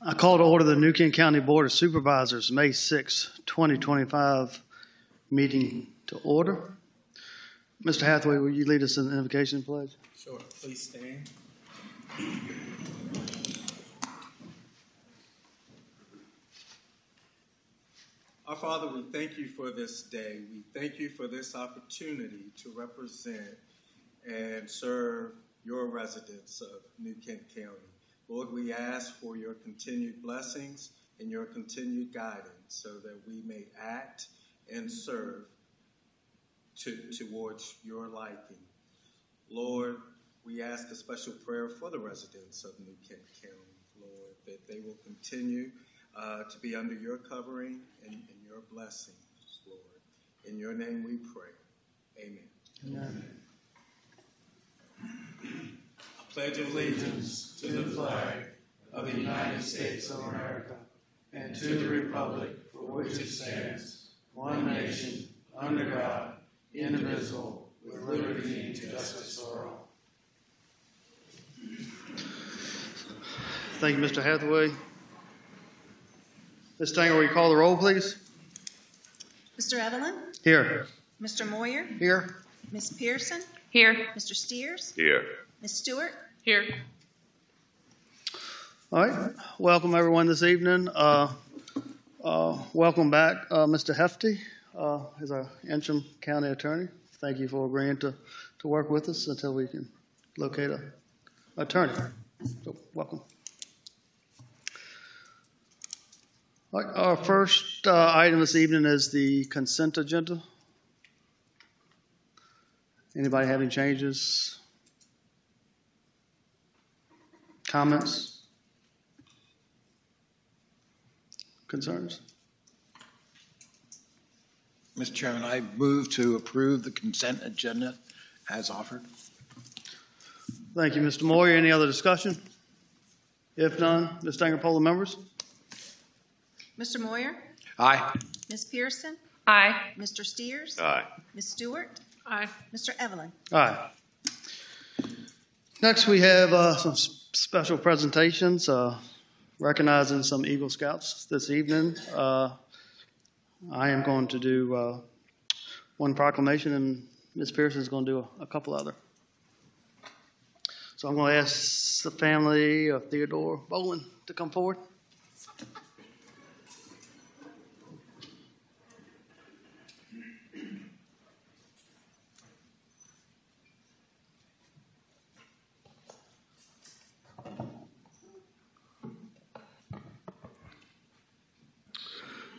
I call to order the New Kent County Board of Supervisors, May 6, 2025 meeting to order. Mr. Hathaway, will you lead us in the invocation pledge? Sure. Please stand. Our Father, we thank you for this day. We thank you for this opportunity to represent and serve your residents of New Kent County. Lord, we ask for your continued blessings and your continued guidance so that we may act and serve towards your liking. Lord, we ask a special prayer for the residents of New Kent County, Lord, that they will continue to be under your covering and your blessings, Lord. In your name we pray. Amen. Amen. I pledge allegiance to the flag of the United States of America and to the republic for which it stands, one nation, under God, indivisible, with liberty and justice for all. Thank you, Mr. Hathaway. Ms. Stanger, will you call the roll, please? Mr. Evelyn? Here. Mr. Moyer? Here. Ms. Pearson? Here. Mr. Steers? Here. Ms. Stewart? Here. All right. Welcome, everyone, this evening. Welcome back, Mr. Hefty, as our interim county attorney. Thank you for agreeing to work with us until we can locate an attorney. So, welcome. All right, our first item this evening is the consent agenda. Anybody have any changes? Comments? concerns? Mr. Chairman, I move to approve the consent agenda as offered. Thank you, Mr. Moyer. Any other discussion? If none, Ms. Stanger, poll the members. Mr. Moyer, Aye. Ms. Pearson, Aye. Mr. Steers, Aye. Ms. Stewart, Aye. Mr. Evelyn. Aye. Next, we have some special presentations recognizing some Eagle Scouts this evening. I am going to do one proclamation, and Ms. Pearson is going to do a couple other. So I'm going to ask the family of Theodore Boland to come forward.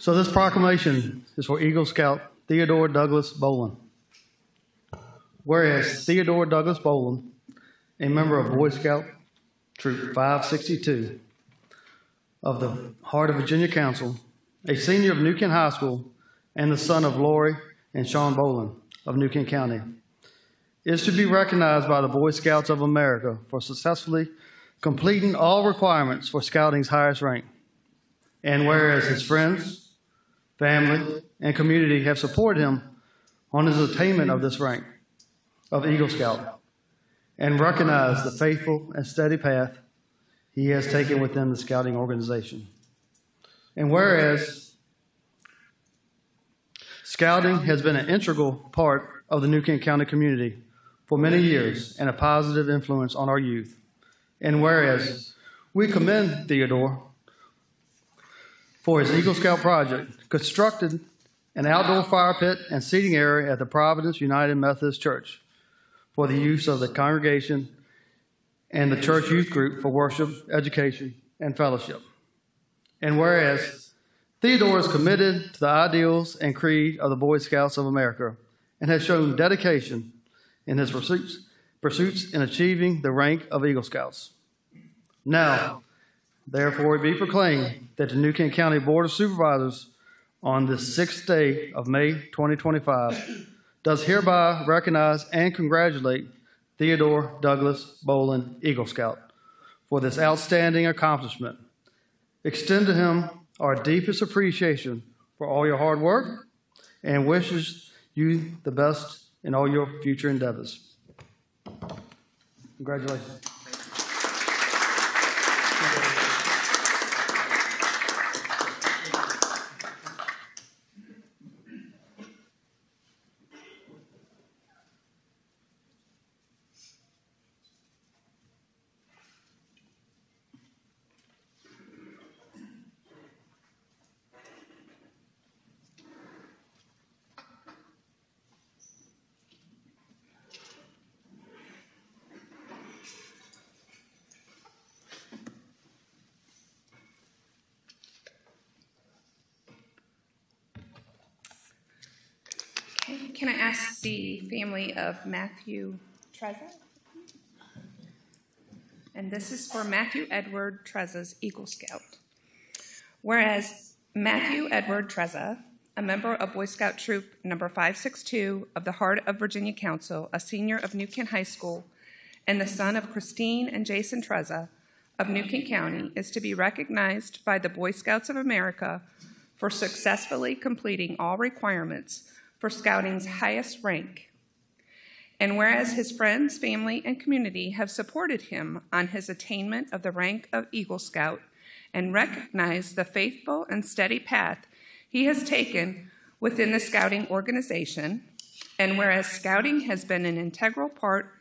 So this proclamation is for Eagle Scout Theodore Douglas Boland. Whereas Theodore Douglas Boland, a member of Boy Scout Troop 562 of the Heart of Virginia Council, a senior of New Kent High School, and the son of Lori and Sean Boland of New Kent County, is to be recognized by the Boy Scouts of America for successfully completing all requirements for Scouting's highest rank. And whereas his friends, family, and community have supported him on his attainment of this rank of Eagle Scout and recognize the faithful and steady path he has taken within the Scouting organization. And whereas Scouting has been an integral part of the New Kent County community for many years and a positive influence on our youth. And whereas we commend Theodore for his Eagle Scout project, constructed an outdoor fire pit and seating area at the Providence United Methodist Church for the use of the congregation and the church youth group for worship, education, and fellowship. And whereas Theodore is committed to the ideals and creed of the Boy Scouts of America and has shown dedication in his pursuits in achieving the rank of Eagle Scouts. Now, therefore, it be proclaimed that the New Kent County Board of Supervisors on the 6th day of May 2025 does hereby recognize and congratulate Theodore Douglas Boland, Eagle Scout, for this outstanding accomplishment. Extend to him our deepest appreciation for all your hard work and wishes you the best in all your future endeavors. Congratulations. Can I ask the family of Matthew Trezza? And this is for Matthew Edward Trezza's Eagle Scout. Whereas Matthew Edward Trezza, a member of Boy Scout Troop number 562 of the Heart of Virginia Council, a senior of New Kent High School, and the son of Christine and Jason Trezza of New Kent County, is to be recognized by the Boy Scouts of America for successfully completing all requirements for Scouting's highest rank. And whereas his friends, family, and community have supported him on his attainment of the rank of Eagle Scout and recognized the faithful and steady path he has taken within the Scouting organization, and whereas Scouting has been an integral part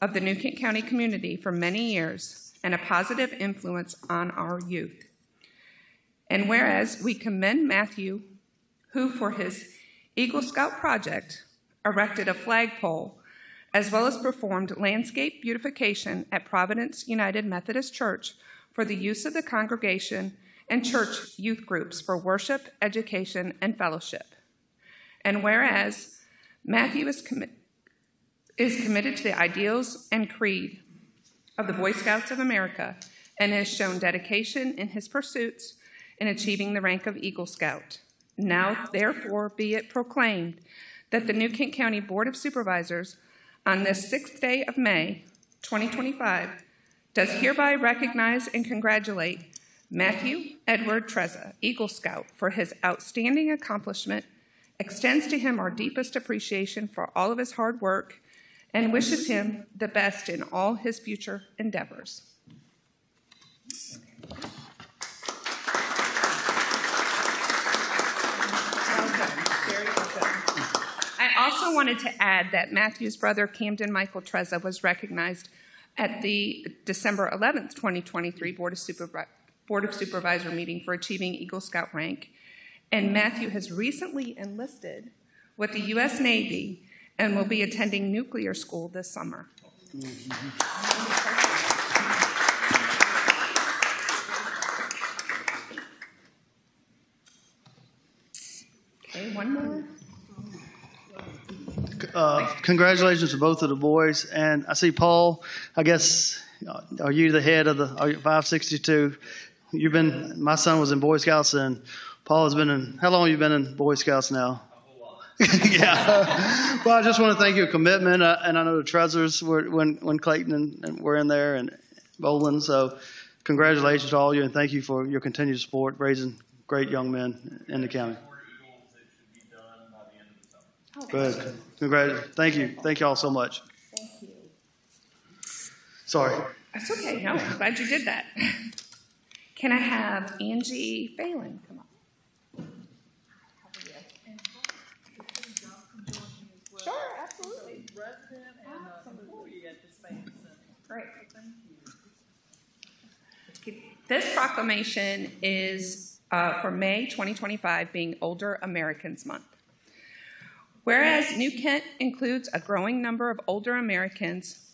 of the New Kent County community for many years and a positive influence on our youth. And whereas we commend Matthew, who for his Eagle Scout project erected a flagpole, as well as performed landscape beautification at Providence United Methodist Church for the use of the congregation and church youth groups for worship, education, and fellowship. And whereas Matthew is committed to the ideals and creed of the Boy Scouts of America and has shown dedication in his pursuits in achieving the rank of Eagle Scout. Now, therefore, be it proclaimed that the New Kent County Board of Supervisors, on this 6th day of May, 2025, does hereby recognize and congratulate Matthew Edward Trezza, Eagle Scout, for his outstanding accomplishment, extends to him our deepest appreciation for all of his hard work, and wishes him the best in all his future endeavors. I also wanted to add that Matthew's brother, Camden Michael Trezza, was recognized at the December 11th, 2023 Board of Supervisor meeting for achieving Eagle Scout rank. And Matthew has recently enlisted with the U.S. Navy and will be attending nuclear school this summer. Okay, one more. Congratulations to both of the boys. And I see Paul, I guess, are you the head of the 562? My son was in Boy Scouts, and Paul has been in, how long have you been in Boy Scouts now? A whole lot. Yeah. Well, I just want to thank you for your commitment. And I know the Trezzers were when Clayton and were in there and Boland. So congratulations to all of you, and thank you for your continued support, raising great young men in the county. Good. Congratulations. Thank you. Thank you all so much. Thank you. Sorry. That's okay. No, I'm glad you did that. Can I have Angie Phelan come up? Sure, absolutely. Resident and employee at the Spain Center. Great. Thank you. This proclamation is for May 2025, being Older Americans Month. Whereas New Kent includes a growing number of older Americans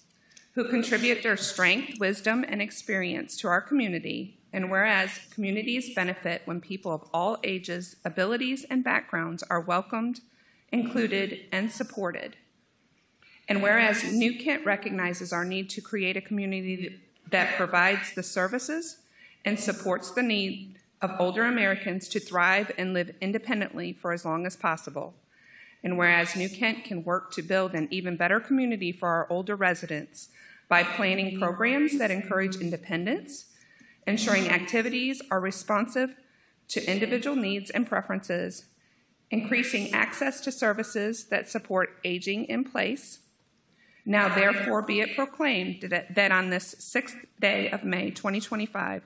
who contribute their strength, wisdom, and experience to our community, and whereas communities benefit when people of all ages, abilities, and backgrounds are welcomed, included, and supported, and whereas New Kent recognizes our need to create a community that provides the services and supports the need of older Americans to thrive and live independently for as long as possible, and whereas New Kent can work to build an even better community for our older residents by planning programs that encourage independence, ensuring activities are responsive to individual needs and preferences, increasing access to services that support aging in place. Now, therefore, be it proclaimed that on this 6th day of May 2025,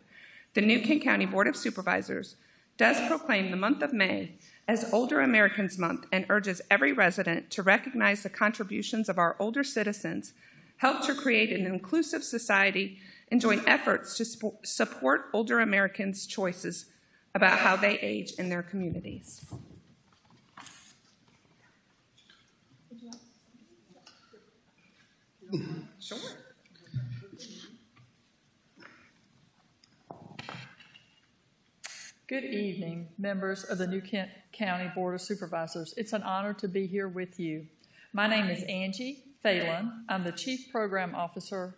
the New Kent County Board of Supervisors does proclaim the month of May as Older Americans Month and urges every resident to recognize the contributions of our older citizens, help to create an inclusive society, and join efforts to support older Americans' choices about how they age in their communities. Sure. Good evening, members of the New Kent County Board of Supervisors. It's an honor to be here with you. My name is Angie Phelan. I'm the Chief Program Officer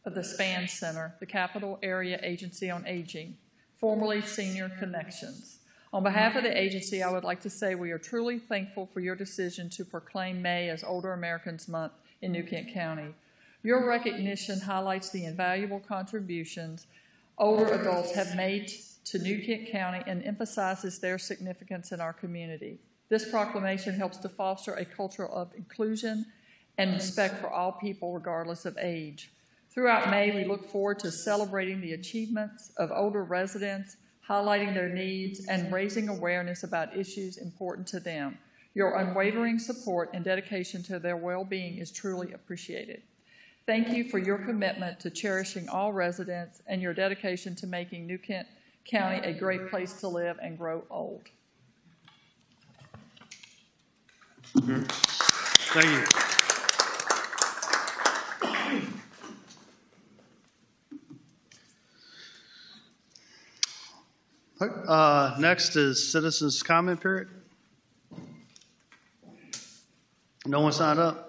of the SPAN Center, the Capital Area Agency on Aging, formerly Senior Connections. On behalf of the agency, I would like to say we are truly thankful for your decision to proclaim May as Older Americans Month in New Kent County. Your recognition highlights the invaluable contributions older adults have made to New Kent County and emphasizes their significance in our community. This proclamation helps to foster a culture of inclusion and respect for all people regardless of age. Throughout May, we look forward to celebrating the achievements of older residents, highlighting their needs, and raising awareness about issues important to them. Your unwavering support and dedication to their well-being is truly appreciated. Thank you for your commitment to cherishing all residents and your dedication to making New Kent County a great place to live and grow old. Thank you. Next is citizens' comment period. No one signed up.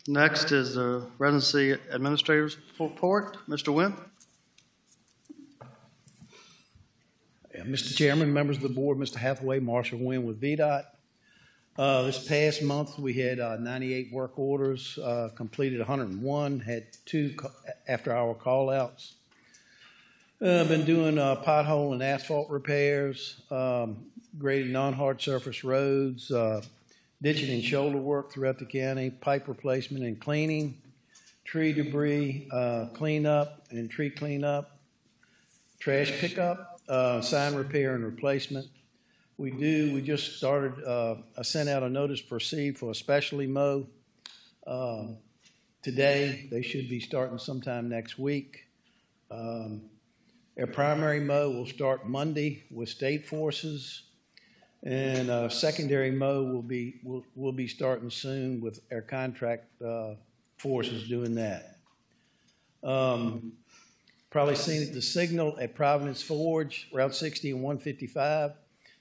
Next is the residency administrator's report. Mr. Wynn. Mr. Chairman, members of the board, Mr. Hathaway, Marshall Wynn with VDOT. This past month, we had 98 work orders, completed 101, had 2 after-hour call-outs. Been doing pothole and asphalt repairs, grading non-hard surface roads, ditching and shoulder work throughout the county, pipe replacement and cleaning, tree debris cleanup and tree cleanup, trash pickup, sign repair and replacement. We just started, I sent out a notice to proceed for a specialty mow today. They should be starting sometime next week. Our primary mow will start Monday with state forces, and secondary mow will be starting soon with our contract forces doing that. Probably seen at the signal at Providence Forge, Route 60 and 155.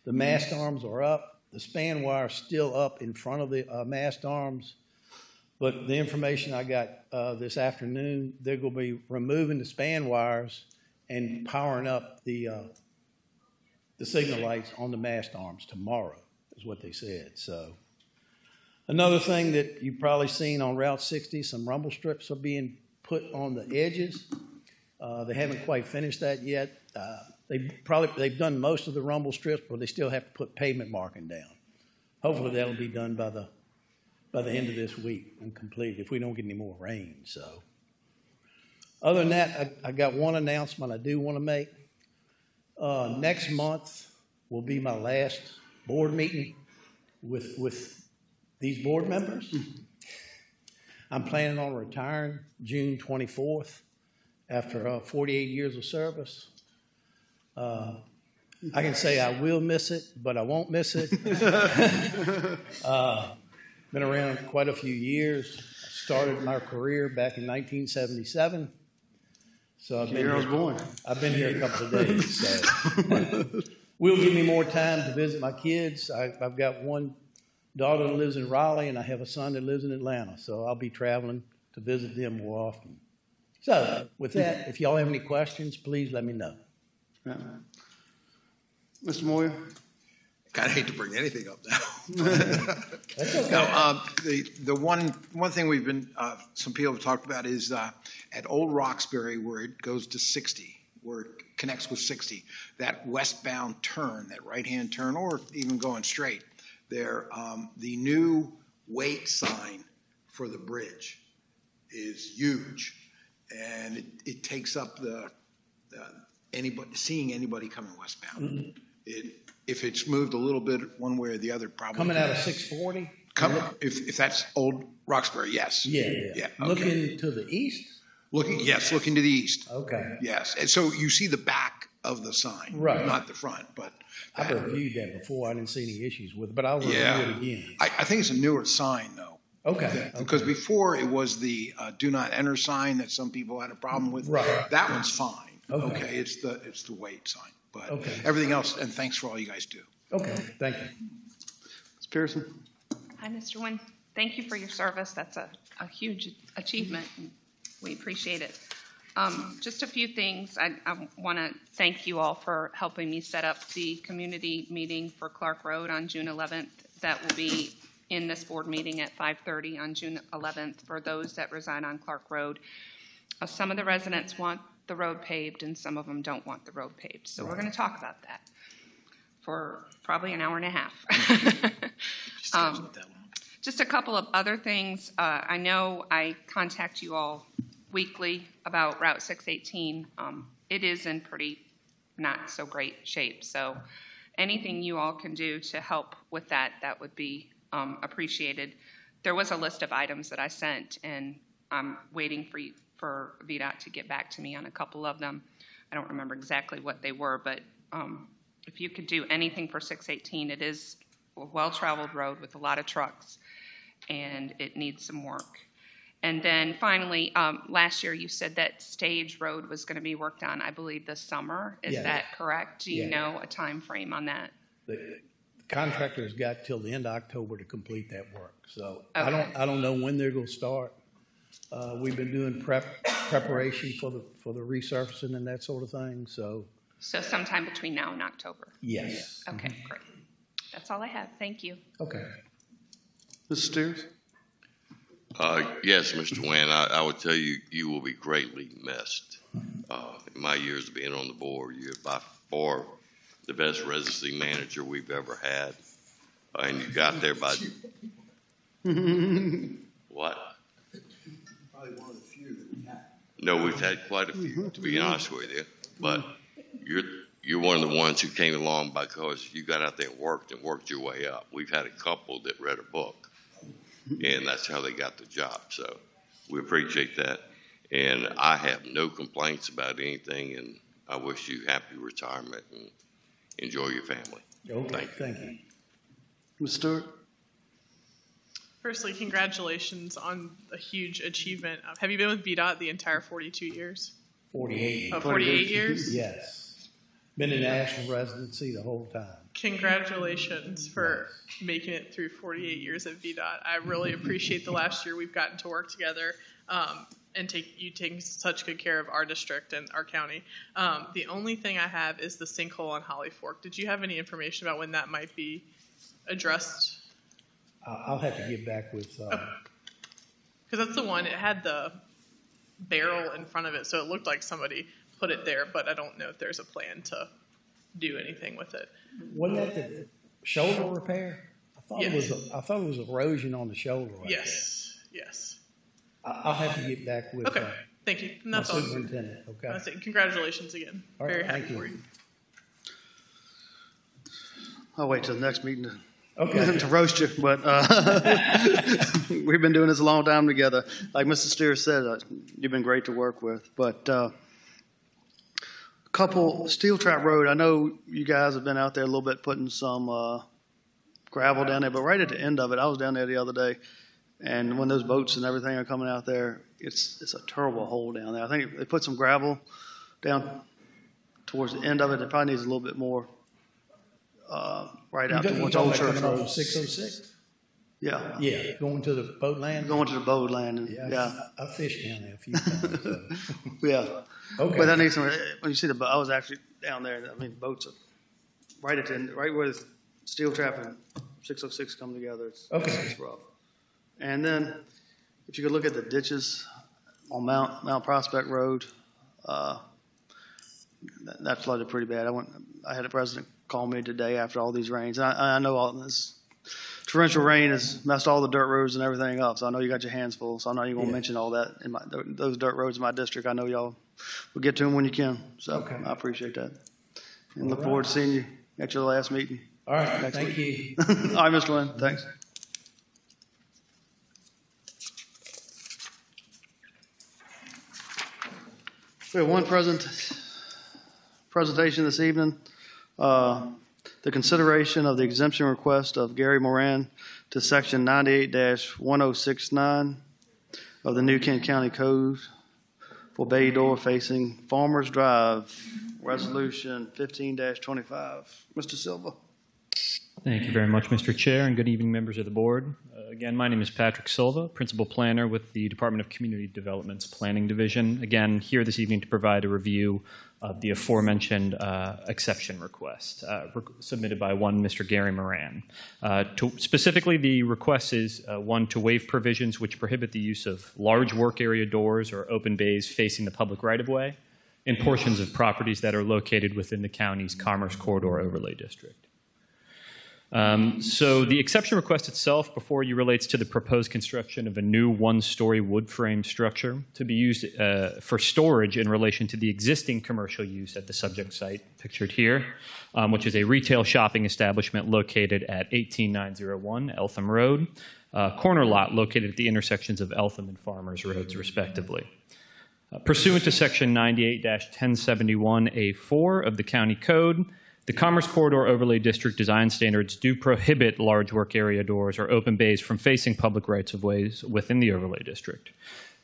The mast arms are up. The span wire is still up in front of the mast arms. But the information I got this afternoon, they're going to be removing the span wires and powering up the signal lights on the mast arms tomorrow, is what they said. So another thing that you've probably seen on Route 60, some rumble strips are being put on the edges. They haven't quite finished that yet. They've done most of the rumble strips, but they still have to put pavement marking down. Hopefully that'll be done by the end of this week and complete if we don't get any more rain. So other than that, I got one announcement I do want to make. Next month will be my last board meeting with these board members. I'm planning on retiring June 24th after 48 years of service. I can say I will miss it, but I won't miss it. Been around quite a few years. I started my career back in 1977. So I've been here a couple of days. So will give me more time to visit my kids. I've got one daughter that lives in Raleigh, and I have a son that lives in Atlanta. So I'll be traveling to visit them more often. So with that, if y'all have any questions, please let me know. Yeah. Mr. Moyer? Kind of hate to bring anything up now. That's okay. No, the one thing we've been some people have talked about is at Old Roxbury, where it goes to 60, where it connects with 60, that westbound turn, that right-hand turn, or even going straight, there the new wait sign for the bridge is huge, and it takes up seeing anybody coming westbound. Mm-hmm. If it's moved a little bit one way or the other, probably coming out of 640. If that's Old Roxbury, yes. Yeah. Okay. Looking to the east. Looking to the east. Okay. Yes, and so you see the back of the sign, right? Not the front, but I've reviewed that before. I didn't see any issues with it, but I'll review it again. I think it's a newer sign though. Okay. Because before it was the do not enter sign that some people had a problem with. Right. That one's fine. Okay. It's the wait sign. But everything else, and thanks for all you guys do. Okay, thank you. Ms. Pearson? Hi, Mr. Wynn. Thank you for your service. That's a huge achievement, and we appreciate it. Just a few things. I want to thank you all for helping me set up the community meeting for Clark Road on June 11th. That will be in this board meeting at 5:30 on June 11th for those that reside on Clark Road. Some of the residents want the road paved, and some of them don't want the road paved. So we're going to talk about that for probably an hour and a half. Just a couple of other things. I know I contact you all weekly about Route 618. It is in pretty not so great shape. So anything you all can do to help with that, that would be appreciated. There was a list of items that I sent, and I'm waiting for VDOT to get back to me on a couple of them. I don't remember exactly what they were, but if you could do anything for 618, it is a well-traveled road with a lot of trucks, and it needs some work. And then finally, last year you said that Stage Road was going to be worked on, I believe, this summer. Is that correct? Do you know a time frame on that? The contractor's got till the end of October to complete that work. So I don't know when they're going to start. We've been doing preparation for the resurfacing and that sort of thing. So So sometime between now and October. Yes. Okay, great. That's all I have. Thank you. Okay. Mr. Steers? Yes, Mr. Wynn, I would tell you, you will be greatly missed. In my years of being on the board, you're by far the best residency manager we've ever had. And you got there by... What? Probably one of the few that we have. No, we've had quite a few, to be honest with you. But you're one of the ones who came along because you got out there and worked your way up. We've had a couple that read a book, and that's how they got the job. So we appreciate that. And I have no complaints about anything, and I wish you happy retirement and enjoy your family. Okay, thank you. Ms. Stewart? Firstly, congratulations on a huge achievement. Have you been with VDOT the entire 42 years? 48. 48 years? Yes. Been in national residency the whole time. Congratulations for making it through 48 years at VDOT. I really appreciate the last year we've gotten to work together and taking such good care of our district and our county. The only thing I have is the sinkhole on Holly Fork. Did you have any information about when that might be addressed? I'll have to get back with. Because that's the one. It had the barrel in front of it, so it looked like somebody put it there. But I don't know if there's a plan to do anything with it. Wasn't that the shoulder repair? I thought it was. I thought it was erosion on the shoulder. Right Yes. Yes. I'll have to get back with. Okay. Thank you. And that's my all. superintendent. Okay. That's it. Congratulations again. All right, Very happy thank you. for you. I'll wait till the next meeting to Okay. to roast you, but we've been doing this a long time together. Like Mr. Steers said, you've been great to work with. But couple Steel Trap Road, I know you guys have been out there a little bit putting some gravel down there, but right at the end of it, I was down there the other day, and when those boats and everything are coming out there, it's a terrible hole down there. I think they put some gravel down towards the end of it. It probably needs a little bit more. Right out towards Old Church Road. 606. Yeah. Yeah, going to the boat landing. Going to the boat landing. Yeah, Yeah. I fished down there a few times. So. Yeah. Okay. But that needs some. When you see the boat, I was actually down there. I mean, boats are right at the end, right where the Steel Trap and 606 come together. It's rough. And then, if you could look at the ditches on Mount Prospect Road, that flooded pretty bad. I had a president call me today after all these rains. And I know all this torrential rain has messed all the dirt roads and everything up. So I know you got your hands full. So I know you're going to mention all that in those dirt roads in my district. I know y'all will get to them when you can. So I appreciate that. And look forward to seeing you at your last meeting. All right. Next Thank week. you. All right, Mr. Lynn. Thanks. We have one presentation this evening. The consideration of the exemption request of Gary Moran to Section 98-1069 of the New Kent County Code for bay door facing Farmers Drive, Resolution 15-25. Mr. Silva. Thank you very much, Mr. Chair, and good evening, members of the board. Again, my name is Patrick Silva, Principal Planner with the Department of Community Development's Planning Division. Again, here this evening to provide a review of the aforementioned exception request submitted by one Mr. Gary Moran. Specifically, the request is one, to waive provisions which prohibit the use of large work area doors or open bays facing the public right-of-way in portions of properties that are located within the county's Commerce Corridor Overlay District. So the exception request itself before you relates to the proposed construction of a new one-story wood frame structure to be used for storage in relation to the existing commercial use at the subject site pictured here, which is a retail shopping establishment located at 18901 Eltham Road, corner lot located at the intersections of Eltham and Farmers Roads, respectively. Pursuant to Section 98-1071A4 of the County Code, the Commerce Corridor Overlay District design standards do prohibit large work area doors or open bays from facing public rights-of-ways within the overlay district.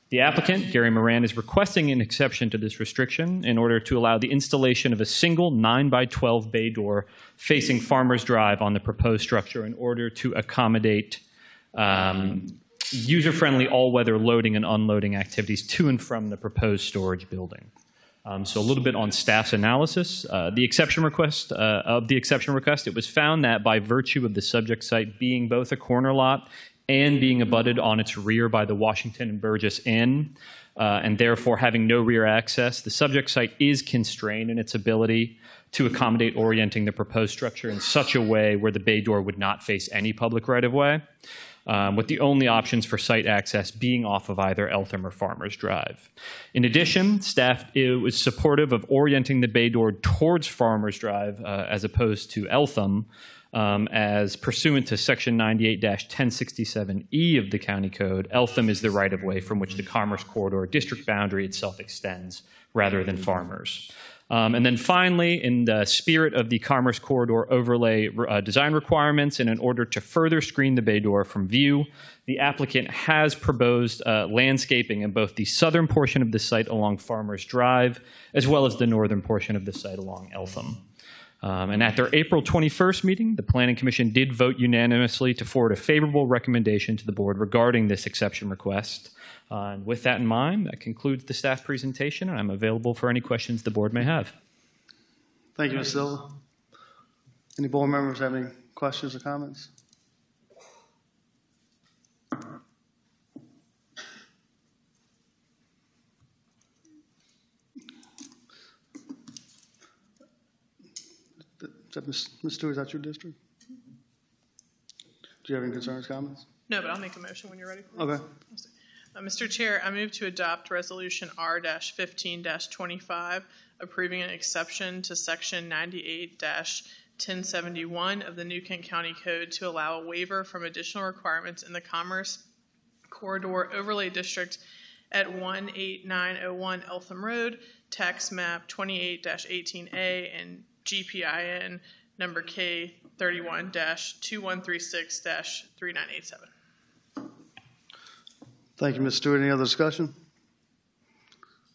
The applicant, Gary Moran, is requesting an exception to this restriction in order to allow the installation of a single 9x12 bay door facing Farmers Drive on the proposed structure in order to accommodate user-friendly all-weather loading and unloading activities to and from the proposed storage building. So a little bit on staff's analysis. The exception request, it was found that by virtue of the subject site being both a corner lot and being abutted on its rear by the Washington and Burgess Inn, and therefore having no rear access, the subject site is constrained in its ability to accommodate orienting the proposed structure in such a way where the bay door would not face any public right-of-way, with the only options for site access being off of either Eltham or Farmers Drive. In addition, staff was supportive of orienting the bay door towards Farmers Drive as opposed to Eltham, as pursuant to Section 98-1067E of the County Code, Eltham is the right-of-way from which the Commerce Corridor district boundary itself extends, rather than Farmers. And then finally, in the spirit of the Commerce Corridor overlay design requirements, and in order to further screen the bay door from view, the applicant has proposed landscaping in both the southern portion of the site along Farmers Drive, as well as the northern portion of the site along Eltham. And at their April 21st meeting, the Planning Commission did vote unanimously to forward a favorable recommendation to the board regarding this exception request. And with that in mind, that concludes the staff presentation, and I'm available for any questions the board may have. Thank you, Ms. Silva. Any board members have any questions or comments? Ms. Stewart, is that your district? Do you have any concerns, comments? No, but I'll make a motion when you're ready. Okay. Mr. Chair, I move to adopt Resolution R-15-25, approving an exception to Section 98-1071 of the New Kent County Code to allow a waiver from additional requirements in the Commerce Corridor Overlay District at 18901 Eltham Road, tax map 28-18A, and GPIN number K31-2136-3987. Thank you, Ms. Stewart. Any other discussion?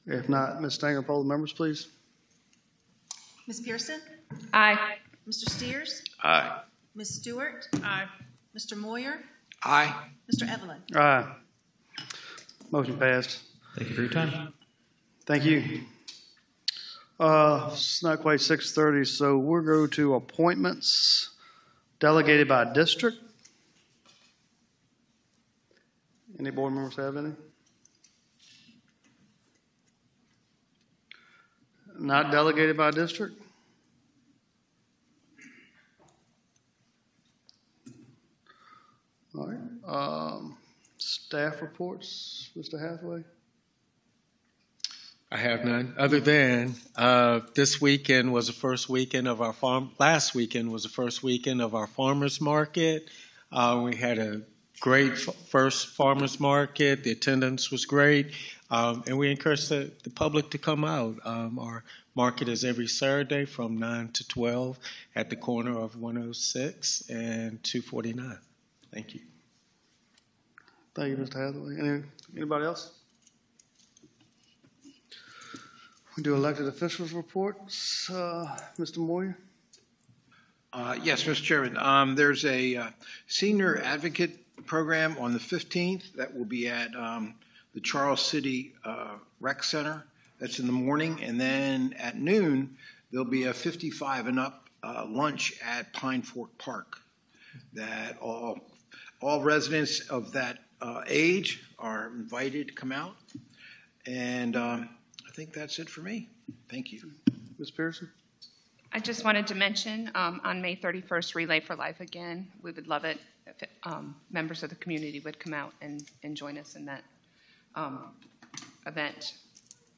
If not, Ms. Stanger, poll the members, please. Ms. Pearson? Aye. Mr. Steers? Aye. Ms. Stewart? Aye. Mr. Moyer? Aye. Mr. Evelyn? Aye. Motion passed. Thank you for your time. Thank you. It's not quite 6:30, so we'll go to appointments delegated by district. Any board members have any? Not delegated by district? All right. Staff reports, Mr. Hathaway? I have none, other than this weekend was the first weekend of our last weekend was the first weekend of our farmers market. We had a great first farmers market. The attendance was great, and we encourage the public to come out. Our market is every Saturday from 9 to 12 at the corner of 106 and 249. Thank you. Thank you, Mr. Hathaway. Anybody else? We do elected officials reports. Mr. Moyer? Yes, Mr. Chairman. There's a senior advocate program on the 15th that will be at the Charles City Rec Center. That's in the morning. And then at noon, there'll be a 55 and up lunch at Pine Fork Park that all residents of that age are invited to come out. And I think that's it for me. Thank you. Ms. Pearson? I just wanted to mention on May 31st, Relay for Life again. We would love it if members of the community would come out and join us in that event.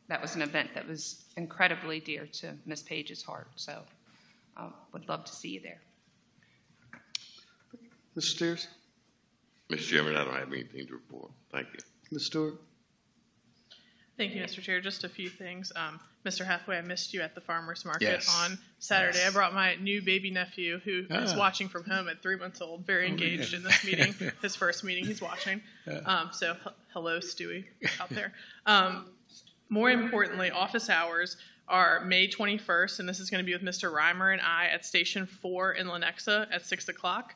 That was an event that was incredibly dear to Ms. Page's heart, so would love to see you there. Mr. Steers? Mr. Chairman, I don't have anything to report. Thank you. Ms. Stewart? Thank you, Mr. Chair. Just a few things. Mr. Hathaway, I missed you at the farmer's market Yes. on Saturday. Yes. I brought my new baby nephew who is watching from home at 3 months old, very engaged in this meeting, his first meeting he's watching. So hello, Stewie, out there. More importantly, office hours are May 21st, and this is going to be with Mr. Reimer and I at Station 4 in Lenexa at 6 o'clock.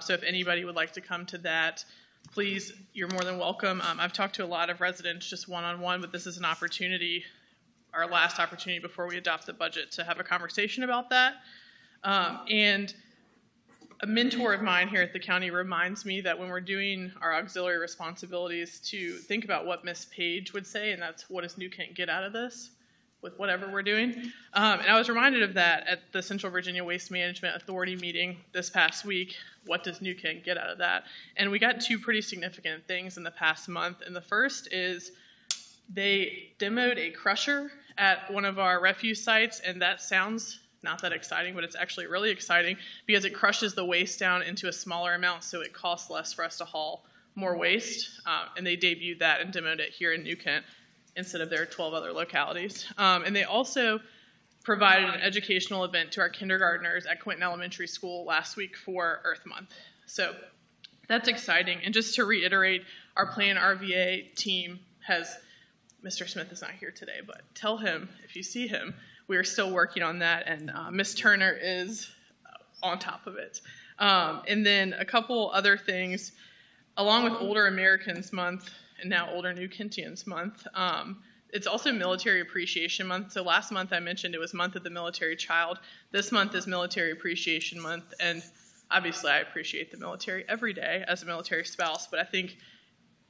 So if anybody would like to come to that, please, you're more than welcome. I've talked to a lot of residents just one-on-one, but this is an opportunity our last opportunity before we adopt the budget to have a conversation about that. And a mentor of mine here at the county reminds me that when we're doing our auxiliary responsibilities to think about what Miss Page would say, and that's what does New Kent get out of this with whatever we're doing. And I was reminded of that at the Central Virginia Waste Management Authority meeting this past week. What does New Kent get out of that? And we got two pretty significant things in the past month. And the first is they demoed a crusher at one of our refuse sites, and that sounds not that exciting, but it's actually really exciting because it crushes the waste down into a smaller amount, so it costs less for us to haul more waste. And they debuted that and demoed it here in New Kent instead of their 12 other localities. And they also provided an educational event to our kindergartners at Quinton Elementary School last week for Earth Month. So that's exciting. And just to reiterate, our Plan RVA team has, Mr. Smith is not here today, but tell him if you see him, we are still working on that, and Ms. Turner is on top of it. And then a couple other things, along with Older Americans Month and now Older New Kentians Month, it's also Military Appreciation Month. So last month I mentioned it was Month of the Military Child. This month is Military Appreciation Month, and obviously I appreciate the military every day as a military spouse, but I think,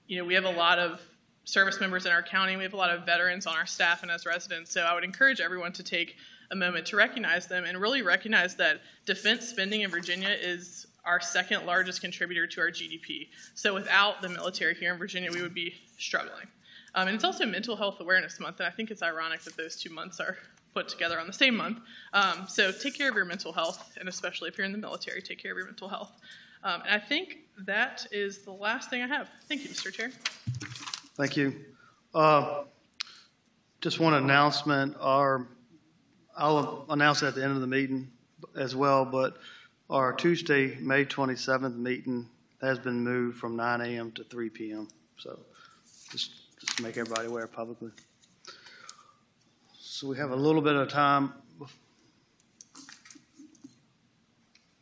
you know, we have a lot of service members in our county. We have a lot of veterans on our staff and as residents. So I would encourage everyone to take a moment to recognize them and really recognize that defense spending in Virginia is our second largest contributor to our GDP. So without the military here in Virginia, we would be struggling. And it's also Mental Health Awareness Month, and I think it's ironic that those 2 months are put together on the same month. So take care of your mental health, and especially if you're in the military, take care of your mental health. And I think that is the last thing I have. Thank you, Mr. Chair. Thank you. Just one announcement. I'll announce it at the end of the meeting as well, but our Tuesday, May 27th meeting has been moved from 9 a.m. to 3 p.m. So just to make everybody aware publicly. So we have a little bit of time. Do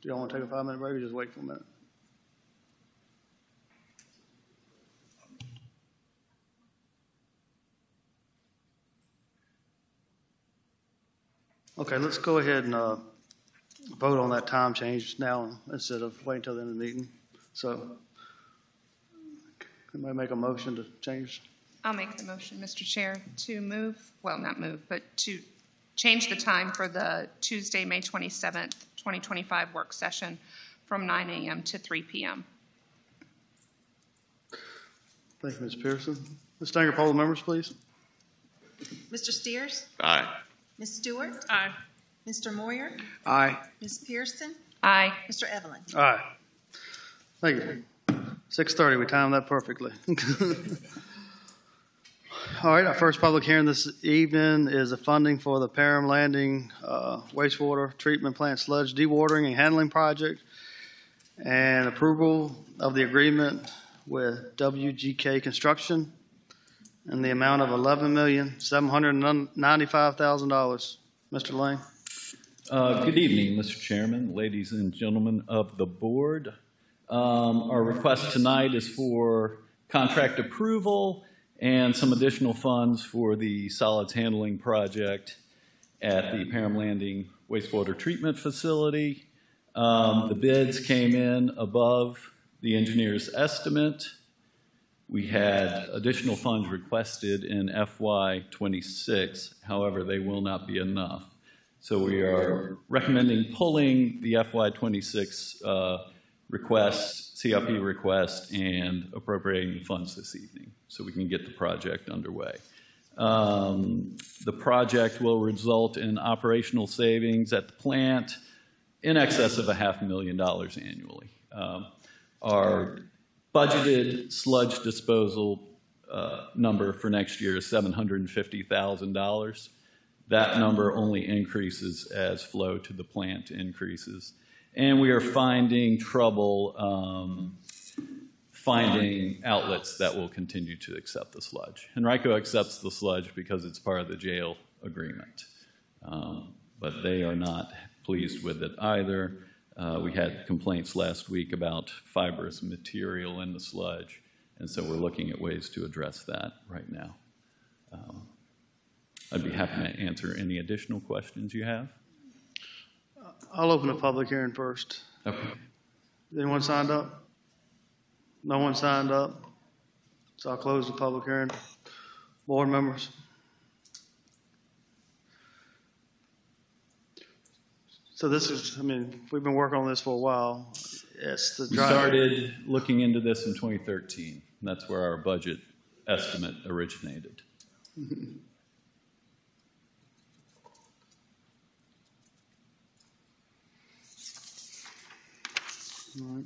y'all want to take a 5-minute break or just wait for a minute? Okay, let's go ahead and vote on that time change now instead of waiting until the end of the meeting. So, can I make a motion to change? I'll make the motion, Mr. Chair, to move, well, not move, but to change the time for the Tuesday, May 27th, 2025 work session from 9 a.m. to 3 p.m. Thank you, Ms. Pearson. Ms. Stanger, poll the members, please. Mr. Steers? Aye. Ms. Stewart? Aye. Mr. Moyer? Aye. Ms. Pearson? Aye. Mr. Evelyn? Aye. Thank you. 6:30, we timed that perfectly. All right, our first public hearing this evening is the funding for the Parham Landing wastewater treatment plant sludge dewatering and handling project and approval of the agreement with WGK Construction in the amount of $11,795,000. Mr. Lane. Good evening, Mr. Chairman, ladies and gentlemen of the board. Our request tonight is for contract approval and some additional funds for the solids handling project at the Parham Landing wastewater treatment facility. The bids came in above the engineer's estimate. We had additional funds requested in FY26. However, they will not be enough. So we are recommending pulling the FY26 request, CIP request, and appropriating funds this evening so we can get the project underway. The project will result in operational savings at the plant in excess of $500,000 annually. Our budgeted sludge disposal number for next year is $750,000. That number only increases as flow to the plant increases. And we are finding trouble finding outlets that will continue to accept the sludge. Henrico accepts the sludge because it's part of the jail agreement. But they are not pleased with it either. We had complaints last week about fibrous material in the sludge, and so we're looking at ways to address that right now. I'd be happy to answer any additional questions you have. I'll open a public hearing first. Okay. Anyone signed up? No one signed up? So I'll close the public hearing. Board members? So this is, I mean, we've been working on this for a while. Yes, We started looking into this in 2013. That's where our budget estimate originated. All right.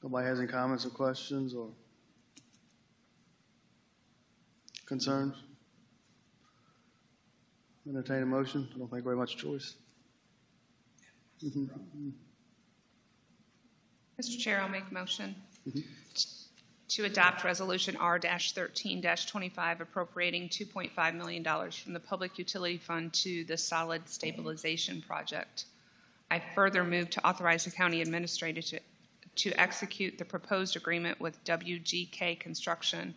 Nobody has any comments or questions or concerns? Entertain a motion? I don't think we have much choice. Mr. Chair, I'll make a motion to adopt Resolution R-13-25 appropriating $2.5 million from the Public Utility Fund to the Solid Stabilization Project. I further move to authorize the county administrator to execute the proposed agreement with WGK Construction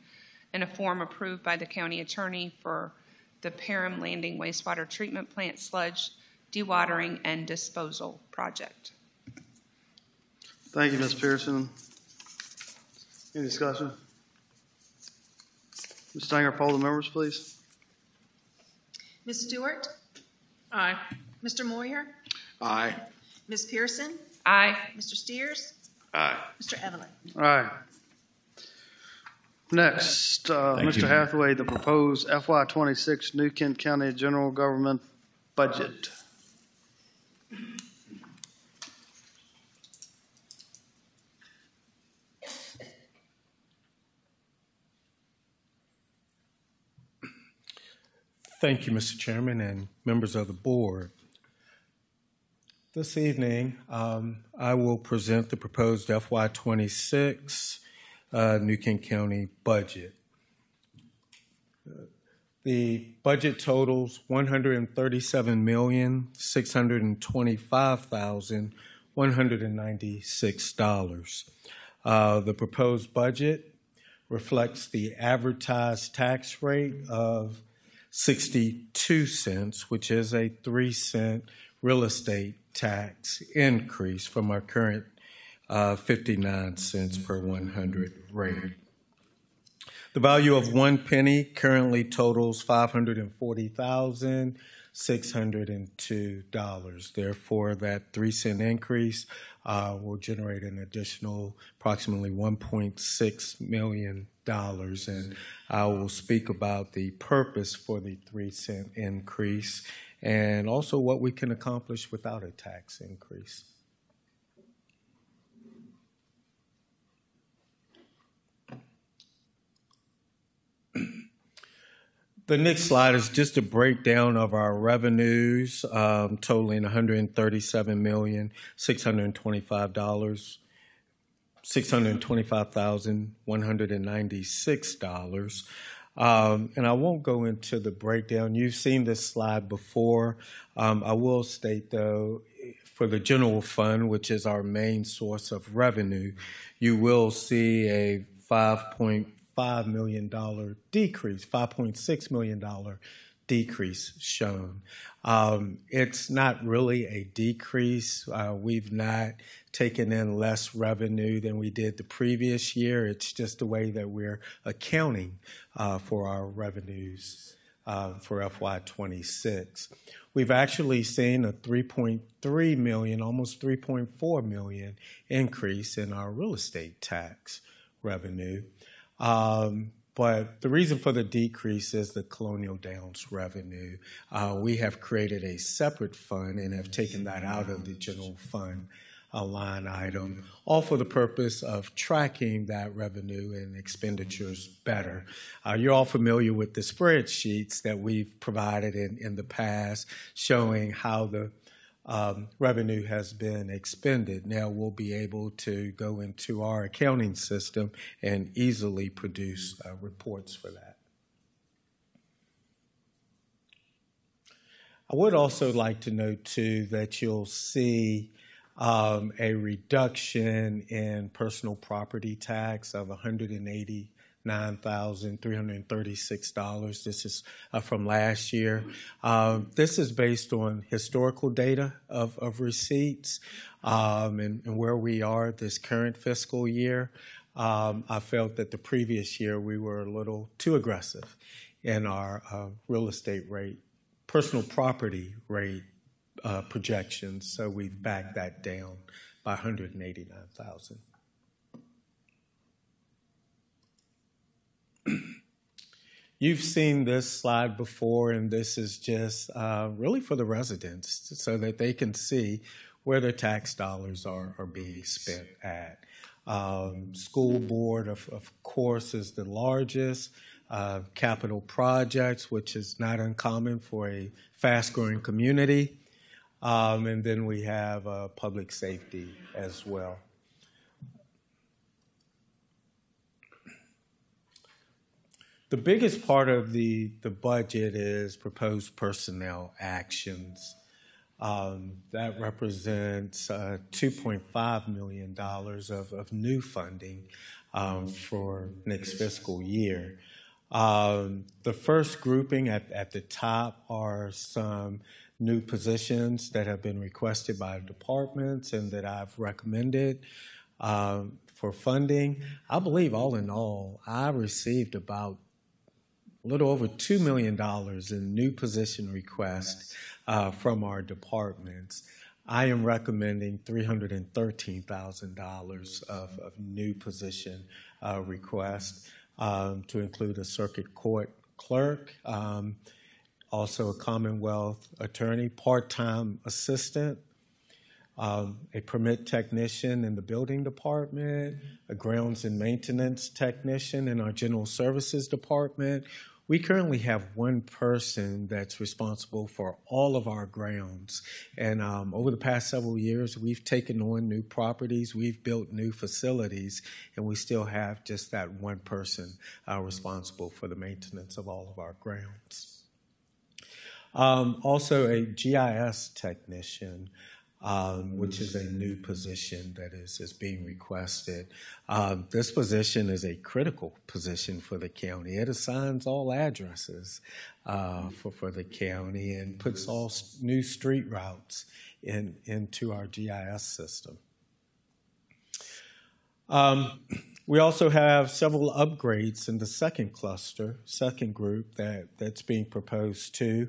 in a form approved by the county attorney for the Parham Landing Wastewater Treatment Plant Sludge Dewatering and Disposal Project. Thank you, Ms. Pearson. Any discussion? Ms. Stanger, poll the members, please. Ms. Stewart? Aye. Mr. Moyer? Aye. Ms. Pearson? Aye. Mr. Steers? Aye. Mr. Evelyn? All right. Next, Mr. you. Hathaway, the proposed FY26 New Kent County General Government Budget. Thank you, Mr. Chairman and members of the board. This evening, I will present the proposed FY26 New Kent County budget. The budget totals $137,625,196. The proposed budget reflects the advertised tax rate of 62 cents, which is a 3-cent real estate tax increase from our current 59 cents per 100 rate. The value of 1 penny currently totals $540,602. Therefore, that 3-cent increase will generate an additional approximately $1.6 million. And I will speak about the purpose for the 3-cent increase and also what we can accomplish without a tax increase. The next slide is just a breakdown of our revenues, totaling $625,196. And I won't go into the breakdown. You've seen this slide before. I will state, though, for the general fund, which is our main source of revenue, you will see a $5.5 million decrease, $5.6 million decrease shown. It's not really a decrease. We've not taken in less revenue than we did the previous year. It's just the way that we're accounting for our revenues for FY26. We've actually seen a $3.3 million, almost $3.4 million increase in our real estate tax revenue. But the reason for the decrease is the Colonial Downs revenue. We have created a separate fund and have taken that out of the general fund line item, all for the purpose of tracking that revenue and expenditures better. You're all familiar with the spreadsheets that we've provided in the past showing how the revenue has been expended. Now we'll be able to go into our accounting system and easily produce reports for that. I would also like to note, too, that you'll see a reduction in personal property tax of $189,336. This is from last year. This is based on historical data of receipts and where we are this current fiscal year. I felt that the previous year we were a little too aggressive in our real estate rate, personal property rate projections, so we've backed that down by $189,000. You've seen this slide before, and this is just really for the residents so that they can see where their tax dollars are being spent at. School board, of course, is the largest. Capital projects, which is not uncommon for a fast-growing community. And then we have public safety as well. The biggest part of the budget is proposed personnel actions. That represents $2.5 million of new funding for next fiscal year. The first grouping at the top are some new positions that have been requested by departments and that I've recommended for funding. I believe all in all, I received about a little over $2 million in new position requests from our departments. I am recommending $313,000 of new position requests to include a circuit court clerk, also a Commonwealth attorney, part-time assistant, a permit technician in the building department, a grounds and maintenance technician in our general services department. We currently have one person that's responsible for all of our grounds. And over the past several years, we've taken on new properties, we've built new facilities, and we still have just that one person responsible for the maintenance of all of our grounds. Also a GIS technician, which is a new position that is being requested. This position is a critical position for the county. It assigns all addresses for the county and puts all new street routes into our GIS system. We also have several upgrades in the second cluster, second group that's being proposed too.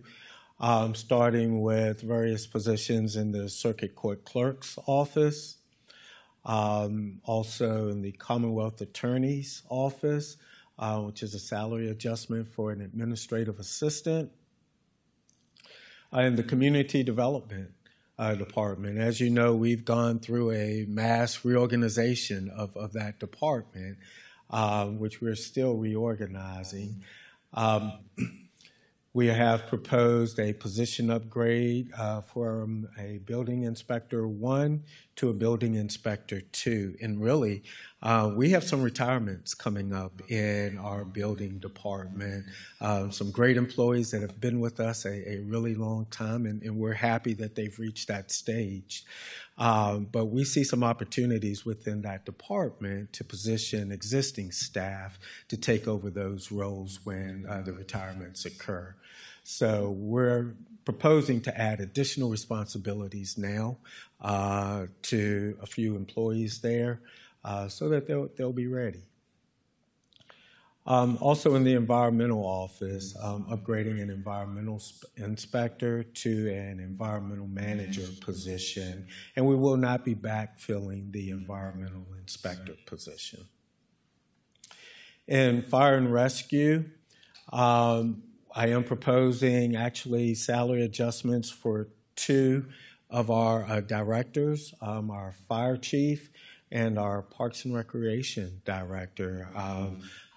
Starting with various positions in the circuit court clerk's office, also in the Commonwealth attorney's office, which is a salary adjustment for an administrative assistant, in the community development department. As you know, we've gone through a mass reorganization of that department, which we're still reorganizing. We have proposed a position upgrade from a building inspector 1 to a building inspector 2. And really, we have some retirements coming up in our building department. Some great employees that have been with us a really long time, and we're happy that they've reached that stage. But we see some opportunities within that department to position existing staff to take over those roles when the retirements occur. So we're proposing to add additional responsibilities now to a few employees there so that they'll be ready. Also in the environmental office, upgrading an environmental inspector to an environmental manager position, and we will not be backfilling the environmental inspector position. In fire and rescue, I am proposing actually salary adjustments for 2 of our directors, our fire chief and our Parks and Recreation director. I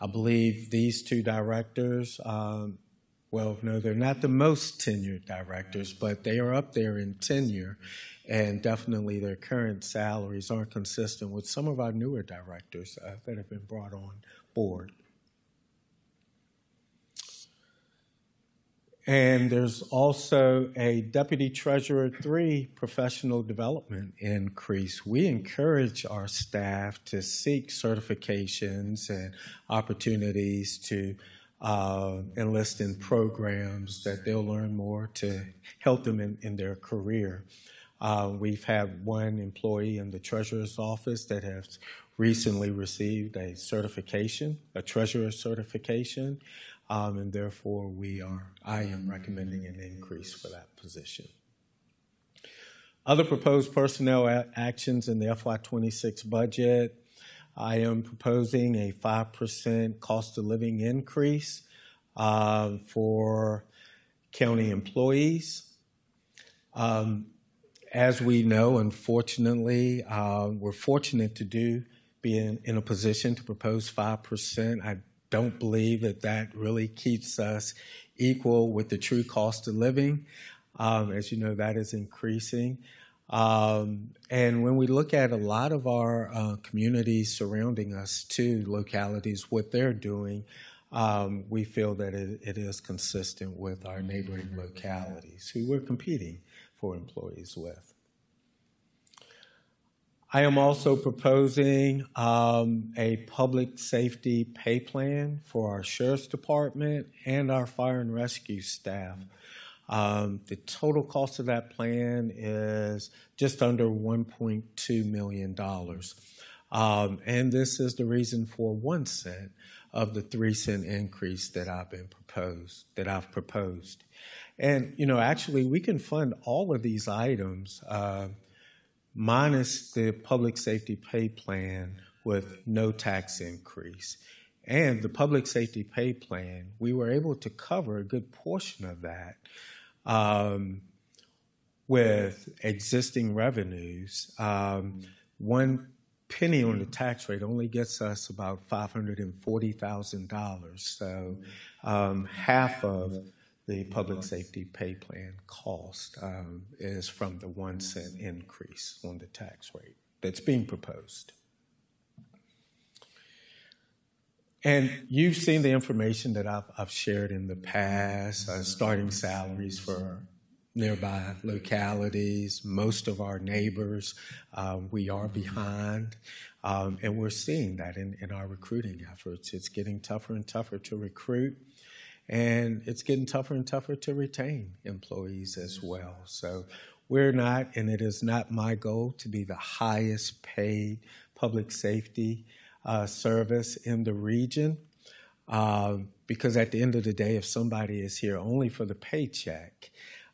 believe these 2 directors, well, no, they're not the most tenured directors, but they are up there in tenure, and definitely their current salaries are consistent with some of our newer directors that have been brought on board. And there's also a Deputy Treasurer 3 professional development increase. We encourage our staff to seek certifications and opportunities to enlist in programs that they'll learn more to help them in their career. We've had one employee in the Treasurer's office that has recently received a certification, a Treasurer certification, and therefore I am recommending an increase for that position. Other proposed personnel actions in the FY26 budget, I am proposing a 5% cost of living increase for county employees. As we know, unfortunately, we're fortunate to be in a position to propose 5%. I don't believe that really keeps us equal with the true cost of living. As you know, that is increasing. And when we look at a lot of our communities surrounding us, too, localities, what they're doing, we feel that it is consistent with our neighboring localities who we're competing for employees with. I am also proposing a public safety pay plan for our Sheriff's Department and our fire and rescue staff. The total cost of that plan is just under $1.2 million. And this is the reason for 1 cent of the 3 cent increase that I've proposed. And, actually, we can fund all of these items minus the public safety pay plan with no tax increase. And the public safety pay plan, we were able to cover a good portion of that with existing revenues. 1 penny on the tax rate only gets us about $540,000. So half of the public safety pay plan cost is from the 1 cent increase on the tax rate that's being proposed. And you've seen the information that I've shared in the past, starting salaries for nearby localities, most of our neighbors, we are behind, and we're seeing that in our recruiting efforts. It's getting tougher and tougher to recruit. And it's getting tougher and tougher to retain employees as well. So we're not, and it is not my goal to be the highest paid public safety service in the region. Because at the end of the day, if somebody is here only for the paycheck,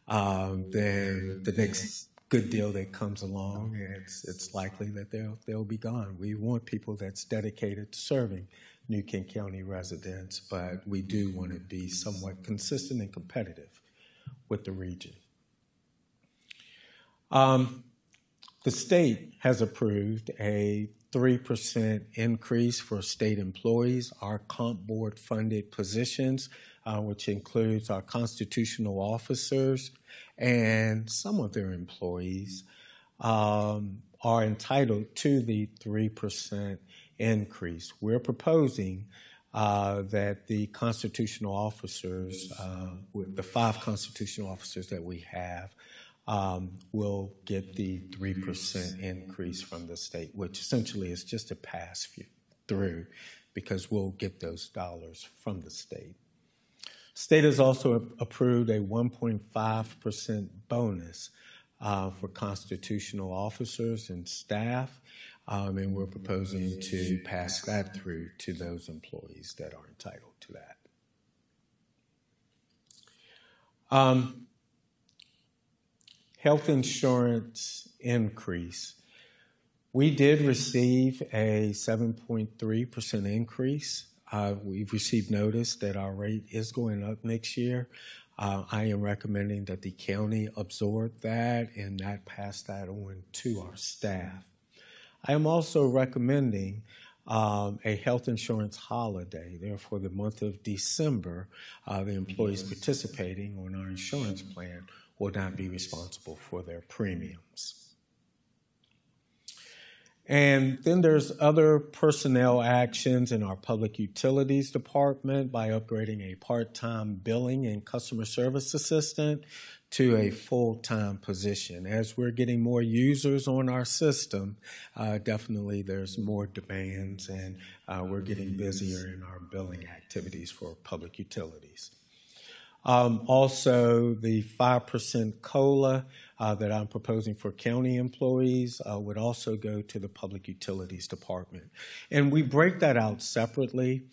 then the next good deal that comes along, it's likely that they'll be gone. We want people that's dedicated to serving New Kent County residents, but we do want to be somewhat consistent and competitive with the region. The state has approved a 3% increase for state employees, our comp board funded positions, which includes our constitutional officers and some of their employees, are entitled to the 3% increase. We're proposing that the constitutional officers, with the 5 constitutional officers that we have, will get the 3% increase from the state, which essentially is just a pass through because we'll get those dollars from the state. State has also approved a 1.5% bonus for constitutional officers and staff. And we're proposing to pass that through to those employees that are entitled to that. Health insurance increase. We did receive a 7.3% increase. We've received notice that our rate is going up next year. I am recommending that the county absorb that and not pass that on to our staff. I am also recommending a health insurance holiday. Therefore, the month of December, the employees participating on our insurance plan will not be responsible for their premiums. And then there's other personnel actions in our Public Utilities Department by upgrading a part-time billing and customer service assistant to a full-time position. As we're getting more users on our system, definitely there's more demands, and we're getting busier in our billing activities for public utilities. Also, the 5% COLA that I'm proposing for county employees would also go to the Public Utilities Department. And we break that out separately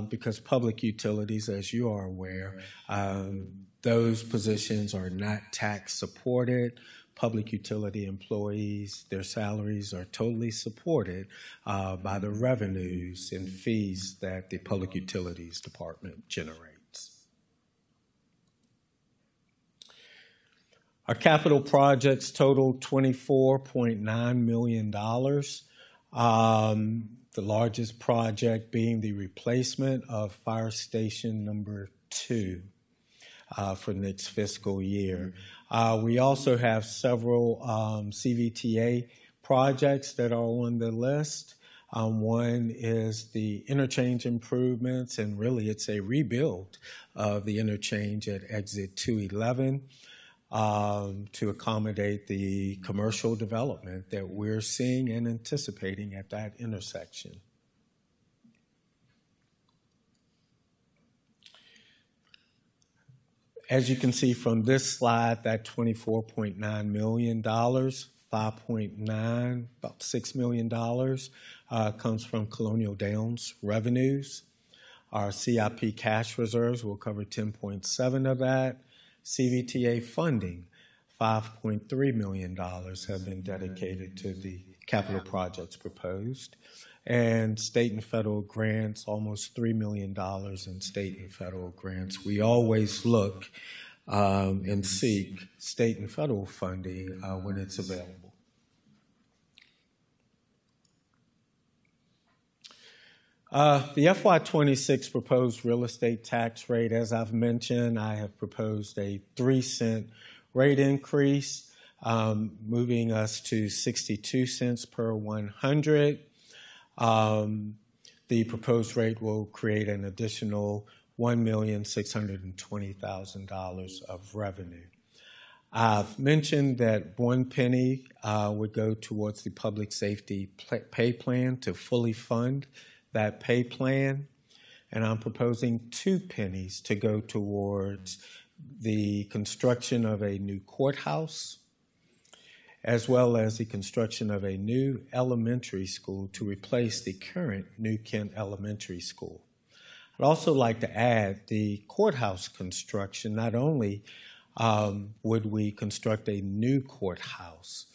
because public utilities, as you are aware, those positions are not tax supported. Public utility employees, their salaries are totally supported by the revenues and fees that the Public Utilities Department generates. Our capital projects total $24.9 million. The largest project being the replacement of Fire Station number 2 for next fiscal year. We also have several CVTA projects that are on the list. One is the interchange improvements, and really it's a rebuild of the interchange at exit 211. To accommodate the commercial development that we're seeing and anticipating at that intersection. As you can see from this slide, that $24.9 million, 5.9, about $6 million comes from Colonial Downs revenues. Our CIP cash reserves will cover 10.7 of that. CVTA funding, $5.3 million have been dedicated to the capital projects proposed. And state and federal grants, almost $3 million in state and federal grants. We always look and seek state and federal funding when it's available. The FY26 proposed real estate tax rate, as I've mentioned, I have proposed a 3-cent rate increase, moving us to 62 cents per 100. The proposed rate will create an additional $1,620,000 of revenue. I've mentioned that 1 penny would go towards the public safety pay plan to fully fund that pay plan, and I'm proposing 2 pennies to go towards the construction of a new courthouse, as well as the construction of a new elementary school to replace the current New Kent Elementary School. I'd also like to add the courthouse construction. Not only would we construct a new courthouse,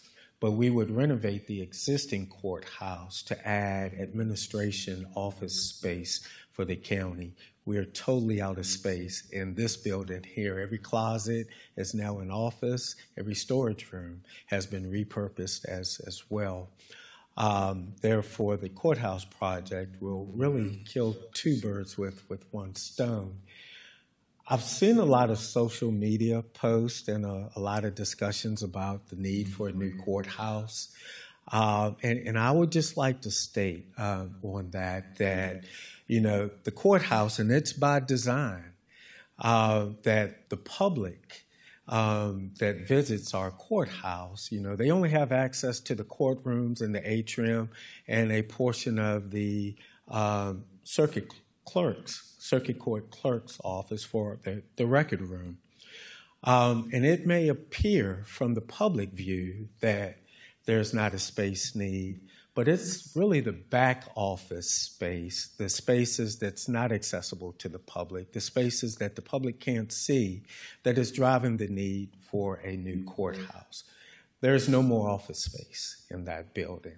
but we would renovate the existing courthouse to add administration office space for the county. We are totally out of space in this building here. Every closet is now an office. Every storage room has been repurposed as well. Therefore, the courthouse project will really kill 2 birds with 1 stone. I've seen a lot of social media posts and a lot of discussions about the need for a new courthouse. And I would just like to state on that, you know, the courthouse, and it's by design, that the public that visits our courthouse, you know, they only have access to the courtrooms and the atrium and a portion of the circuit court clerk's office for the record room. And it may appear from the public view that there's not a space need, but it's really the back office space, the spaces that's not accessible to the public, the spaces that the public can't see, that is driving the need for a new courthouse. There's no more office space in that building.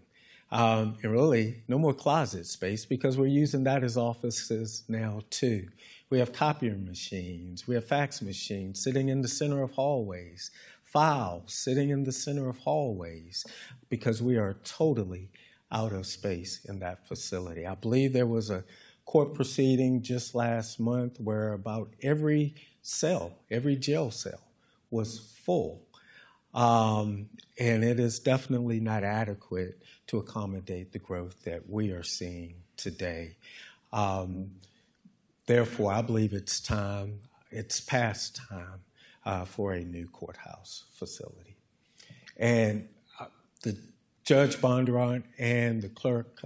And really, no more closet space because we're using that as offices now, too. We have copier machines. We have fax machines sitting in the center of hallways, files sitting in the center of hallways because we are totally out of space in that facility. I believe there was a court proceeding just last month where about every jail cell was full. And it is definitely not adequate to accommodate the growth that we are seeing today. Therefore, I believe it's past time for a new courthouse facility. And the Judge Bondurant and the clerk,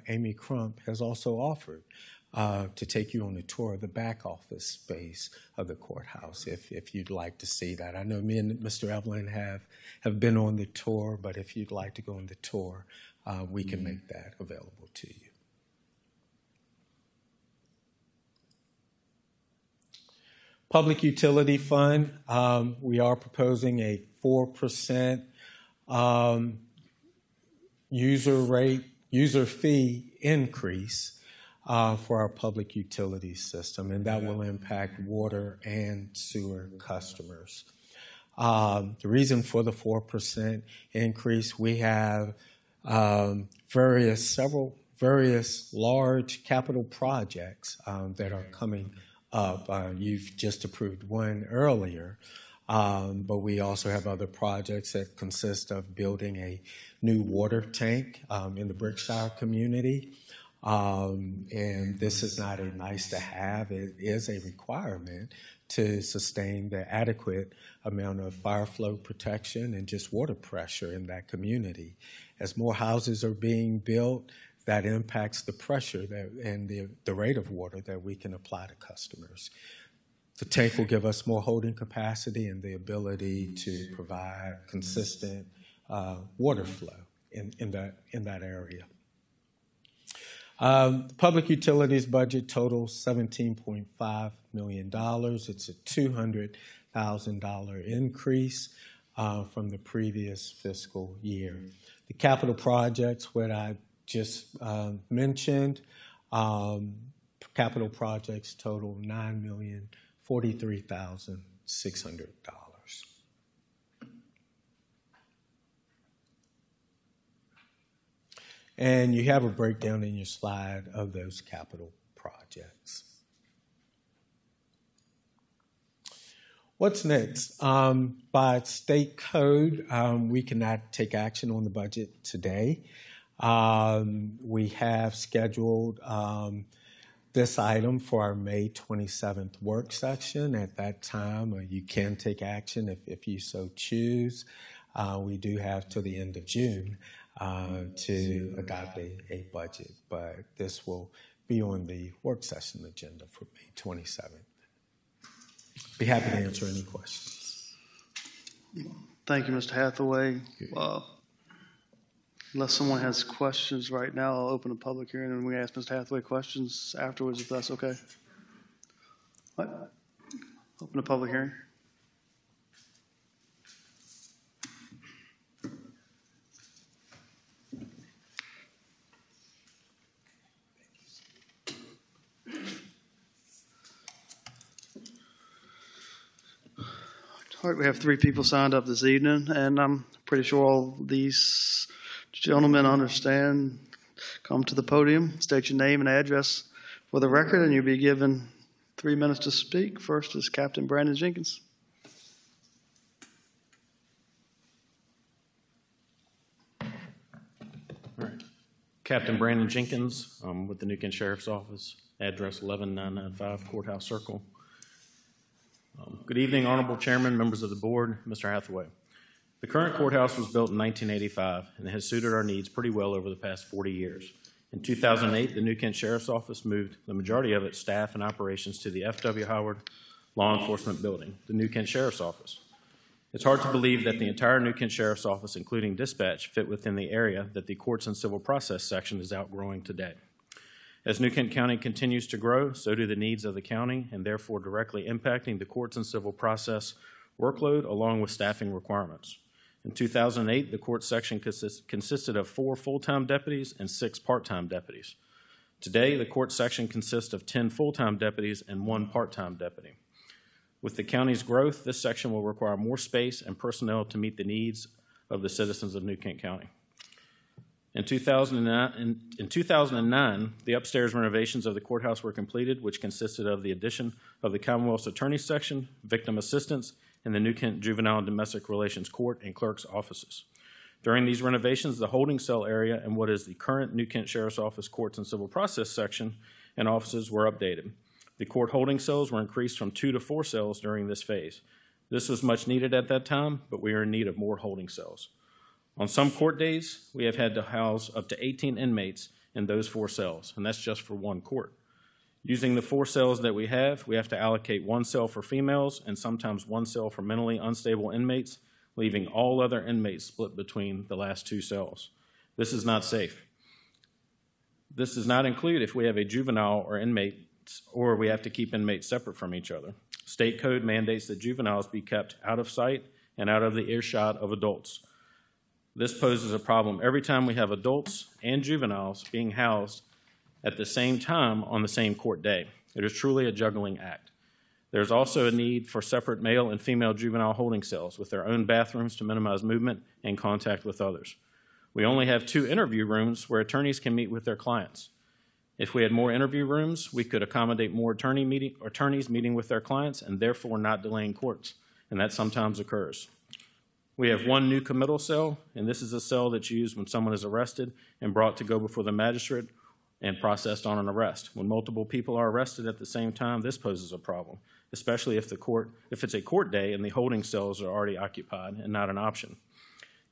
Amy Crump, has also offered to take you on a tour of the back office space of the courthouse if you'd like to see that. I know me and Mr. Evelyn have been on the tour, but if you'd like to go on the tour, we can make that available to you. Public Utility Fund, we are proposing a 4% user fee increase for our public utility system, and that will impact water and sewer customers. The reason for the 4% increase, we have various large capital projects that are coming up. You've just approved one earlier, but we also have other projects that consist of building a new water tank in the Berkshire community. And this is not a nice to have, it is a requirement to sustain the adequate amount of fire flow protection and just water pressure in that community. As more houses are being built, that impacts the pressure and the rate of water that we can apply to customers. The tank will give us more holding capacity and the ability to provide consistent water flow in that area. Public utilities budget totals $17.5 million. It's a $200,000 increase from the previous fiscal year. The capital projects, what I just mentioned, capital projects total $9,043,600. And you have a breakdown in your slide of those capital projects. What's next? By state code, we cannot take action on the budget today. We have scheduled this item for our May 27th work session. At that time, you can take action if you so choose. We do have till the end of June to adopt a budget, but this will be on the work session agenda for May 27th. Be happy to answer any questions. Thank you, Mr. Hathaway. Unless someone has questions right now, I'll open a public hearing and we ask Mr. Hathaway questions afterwards, if that's okay. What? Open a public hearing. All right, we have 3 people signed up this evening, and I'm pretty sure all these gentlemen understand. Come to the podium, state your name and address for the record, and you'll be given 3 minutes to speak. First is Captain Brandon Jenkins. All right. Captain Brandon Jenkins with the New Kent Sheriff's Office, address 11995 Courthouse Circle. Good evening, Honorable Chairman, members of the board, Mr. Hathaway. The current courthouse was built in 1985 and has suited our needs pretty well over the past 40 years. In 2008, the New Kent Sheriff's Office moved the majority of its staff and operations to the F.W. Howard Law Enforcement Building, the New Kent Sheriff's Office. It's hard to believe that the entire New Kent Sheriff's Office, including dispatch, fit within the area that the Courts and Civil Process section is outgrowing today. As New Kent County continues to grow, so do the needs of the county, and therefore directly impacting the Courts and Civil Process workload along with staffing requirements. In 2008, the court section consisted of 4 full-time deputies and 6 part-time deputies. Today, the court section consists of 10 full-time deputies and 1 part-time deputy. With the county's growth, this section will require more space and personnel to meet the needs of the citizens of New Kent County. In 2009, the upstairs renovations of the courthouse were completed, which consisted of the addition of the Commonwealth's Attorney's Section, Victim Assistance, and the New Kent Juvenile and Domestic Relations Court and Clerk's offices. During these renovations, the holding cell area and what is the current New Kent Sheriff's Office Courts and Civil Process Section and offices were updated. The court holding cells were increased from 2 to 4 cells during this phase. This was much needed at that time, but we are in need of more holding cells. On some court days, we have had to house up to 18 inmates in those 4 cells, and that's just for one court. Using the 4 cells that we have to allocate 1 cell for females and sometimes 1 cell for mentally unstable inmates, leaving all other inmates split between the last 2 cells. This is not safe. This does not include if we have a juvenile or inmates, or we have to keep inmates separate from each other. State code mandates that juveniles be kept out of sight and out of the earshot of adults. This poses a problem every time we have adults and juveniles being housed at the same time on the same court day. It is truly a juggling act. There's also a need for separate male and female juvenile holding cells with their own bathrooms to minimize movement and contact with others. We only have 2 interview rooms where attorneys can meet with their clients. If we had more interview rooms, we could accommodate more attorneys meeting with their clients and therefore not delaying courts, and that sometimes occurs. We have 1 new committal cell, and this is a cell that's used when someone is arrested and brought to go before the magistrate and processed on an arrest. When multiple people are arrested at the same time, this poses a problem, especially if it's a court day and the holding cells are already occupied and not an option.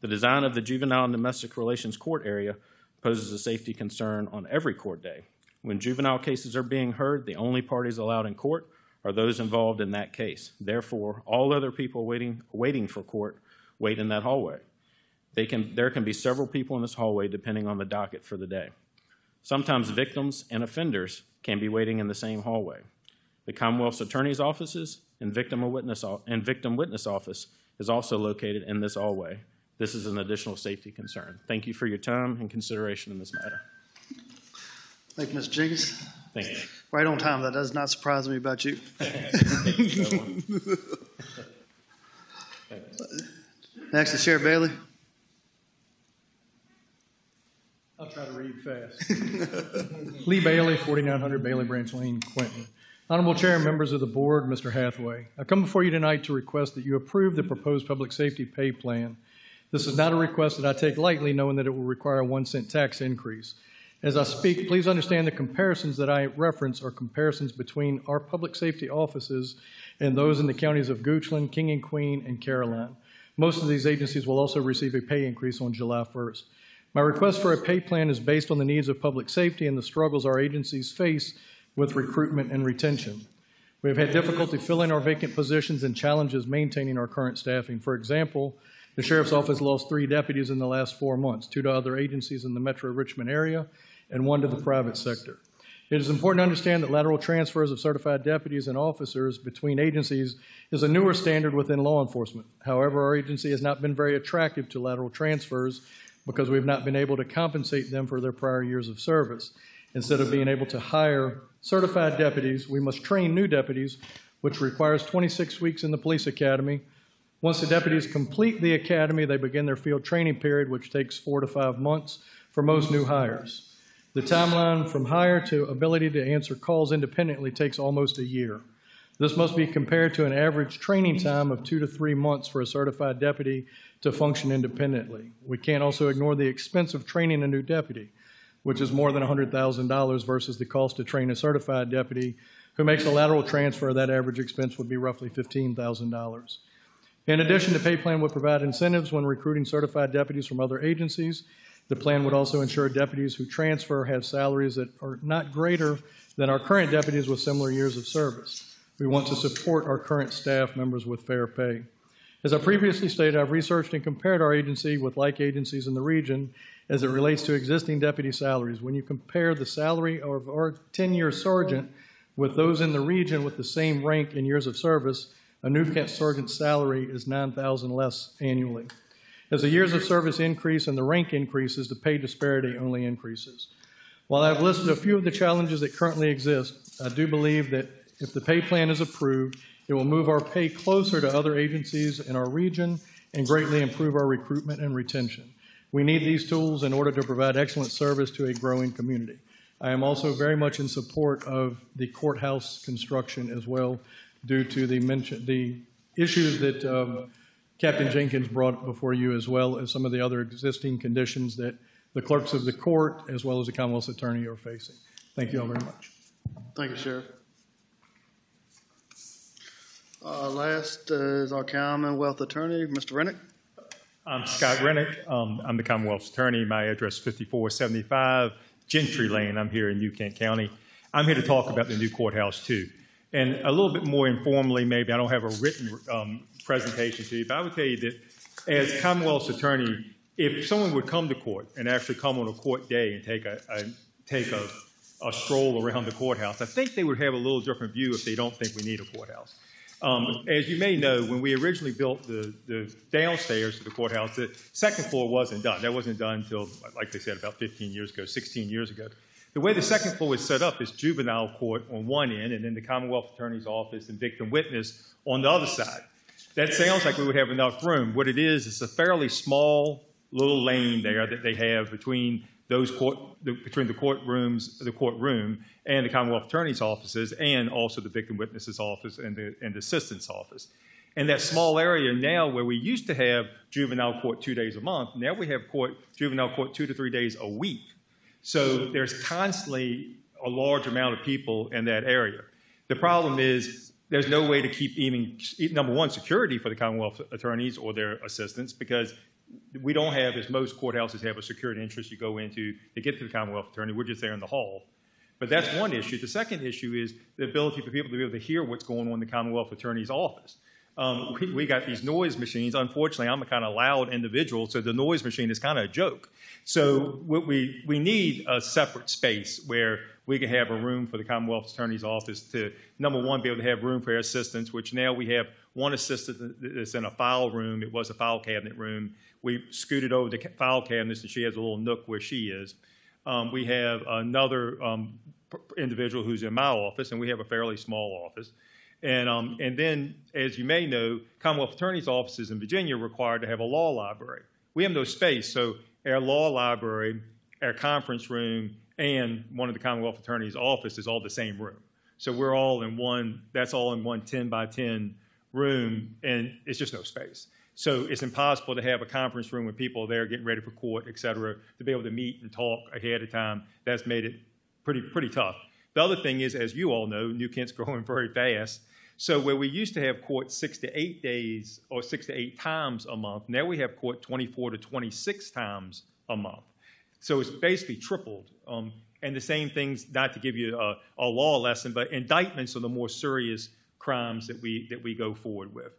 The design of the Juvenile and Domestic Relations Court area poses a safety concern on every court day. When juvenile cases are being heard, the only parties allowed in court are those involved in that case. Therefore, all other people waiting for court wait in that hallway. There can be several people in this hallway depending on the docket for the day. Sometimes victims and offenders can be waiting in the same hallway. The Commonwealth's Attorney's offices and Victim Witness Office is also located in this hallway. This is an additional safety concern. Thank you for your time and consideration in this matter. Thank you, Mr. Jenkins. Thank you. Right on time. That does not surprise me about you. Next is Sheriff Bailey. I'll try to read fast. Lee Bailey, 4900 Bailey Branch Lane, Quinton. Honorable Chair and members of the board, Mr. Hathaway, I come before you tonight to request that you approve the proposed public safety pay plan. This is not a request that I take lightly, knowing that it will require a 1-cent tax increase. As I speak, please understand the comparisons that I reference are comparisons between our public safety offices and those in the counties of Goochland, King and Queen, and Caroline. Most of these agencies will also receive a pay increase on July 1st. My request for a pay plan is based on the needs of public safety and the struggles our agencies face with recruitment and retention. We have had difficulty filling our vacant positions and challenges maintaining our current staffing. For example, the Sheriff's Office lost 3 deputies in the last 4 months, 2 to other agencies in the Metro Richmond area and 1 to the private sector. It is important to understand that lateral transfers of certified deputies and officers between agencies is a newer standard within law enforcement. However, our agency has not been very attractive to lateral transfers because we've not been able to compensate them for their prior years of service. Instead of being able to hire certified deputies, we must train new deputies, which requires 26 weeks in the police academy. Once the deputies complete the academy, they begin their field training period, which takes 4 to 5 months for most new hires. The timeline from hire to ability to answer calls independently takes almost a year. This must be compared to an average training time of 2 to 3 months for a certified deputy to function independently. We can't also ignore the expense of training a new deputy, which is more than $100,000 versus the cost to train a certified deputy who makes a lateral transfer. That average expense would be roughly $15,000. In addition, the pay plan would provide incentives when recruiting certified deputies from other agencies. The plan would also ensure deputies who transfer have salaries that are not greater than our current deputies with similar years of service. We want to support our current staff members with fair pay. As I previously stated, I've researched and compared our agency with like agencies in the region as it relates to existing deputy salaries. When you compare the salary of our 10-year sergeant with those in the region with the same rank and years of service, a New Kent sergeant's salary is $9,000 less annually. As the years of service increase and the rank increases, the pay disparity only increases. While I've listed a few of the challenges that currently exist, I do believe that if the pay plan is approved, it will move our pay closer to other agencies in our region and greatly improve our recruitment and retention. We need these tools in order to provide excellent service to a growing community. I am also very much in support of the courthouse construction as well, due to the issues that Captain Jenkins brought before you, as well as some of the other existing conditions that the clerks of the court, as well as the Commonwealth's attorney, are facing. Thank you all very much. Thank you, Sheriff. Last is our Commonwealth attorney, Mr. Rennick. I'm Scott Rennick. I'm the Commonwealth's attorney. My address is 5475 Gentry Lane. I'm here in New Kent County. I'm here to talk about the new courthouse too. And a little bit more informally, maybe, I don't have a written presentation to you, but I would tell you that as Commonwealth's attorney, if someone would come to court and actually come on a court day and take a stroll around the courthouse, I think they would have a little different view if they don't think we need a courthouse. As you may know, when we originally built the downstairs to the courthouse, the second floor wasn't done. That wasn't done until, like they said, about 15 years ago, 16 years ago. The way the second floor is set up is juvenile court on one end, and then the Commonwealth Attorney's Office and victim witness on the other side. That sounds like we would have enough room. What it is a fairly small little lane there that they have between between the courtroom and the Commonwealth Attorney's offices, and also the victim witness's office and the assistant's office. And that small area now, where we used to have juvenile court 2 days a month, now we have juvenile court 2 to 3 days a week. So there's constantly a large amount of people in that area. The problem is there's no way to keep even, number one, security for the Commonwealth attorneys or their assistants, because we don't have, as most courthouses have, a security interest you go into to get to the Commonwealth attorney. We're just there in the hall. But that's one issue. The second issue is the ability for people to be able to hear what's going on in the Commonwealth attorney's office. We got these noise machines. Unfortunately, I'm a kind of loud individual, so the noise machine is kind of a joke. So what we need a separate space where we can have a room for the Commonwealth attorney's office to, number one, be able to have room for our assistants, which now we have one assistant that's in a file room. It was a file cabinet room. We scooted over the file cabinets, and she has a little nook where she is. We have another individual who's in my office, and we have a fairly small office. And then, as you may know, Commonwealth attorneys' offices in Virginia are required to have a law library. We have no space, so our law library, our conference room, and one of the Commonwealth attorneys' office is all the same room. So we're all in one, that's all in one 10 by 10 room, and it's just no space. So it's impossible to have a conference room with people there getting ready for court, et cetera, to be able to meet and talk ahead of time. That's made it pretty tough. The other thing is, as you all know, New Kent's growing very fast. So where we used to have court 6 to 8 days or 6 to 8 times a month, now we have court 24 to 26 times a month. So it's basically tripled. And the same things, not to give you a law lesson, but indictments are the more serious crimes that we go forward with.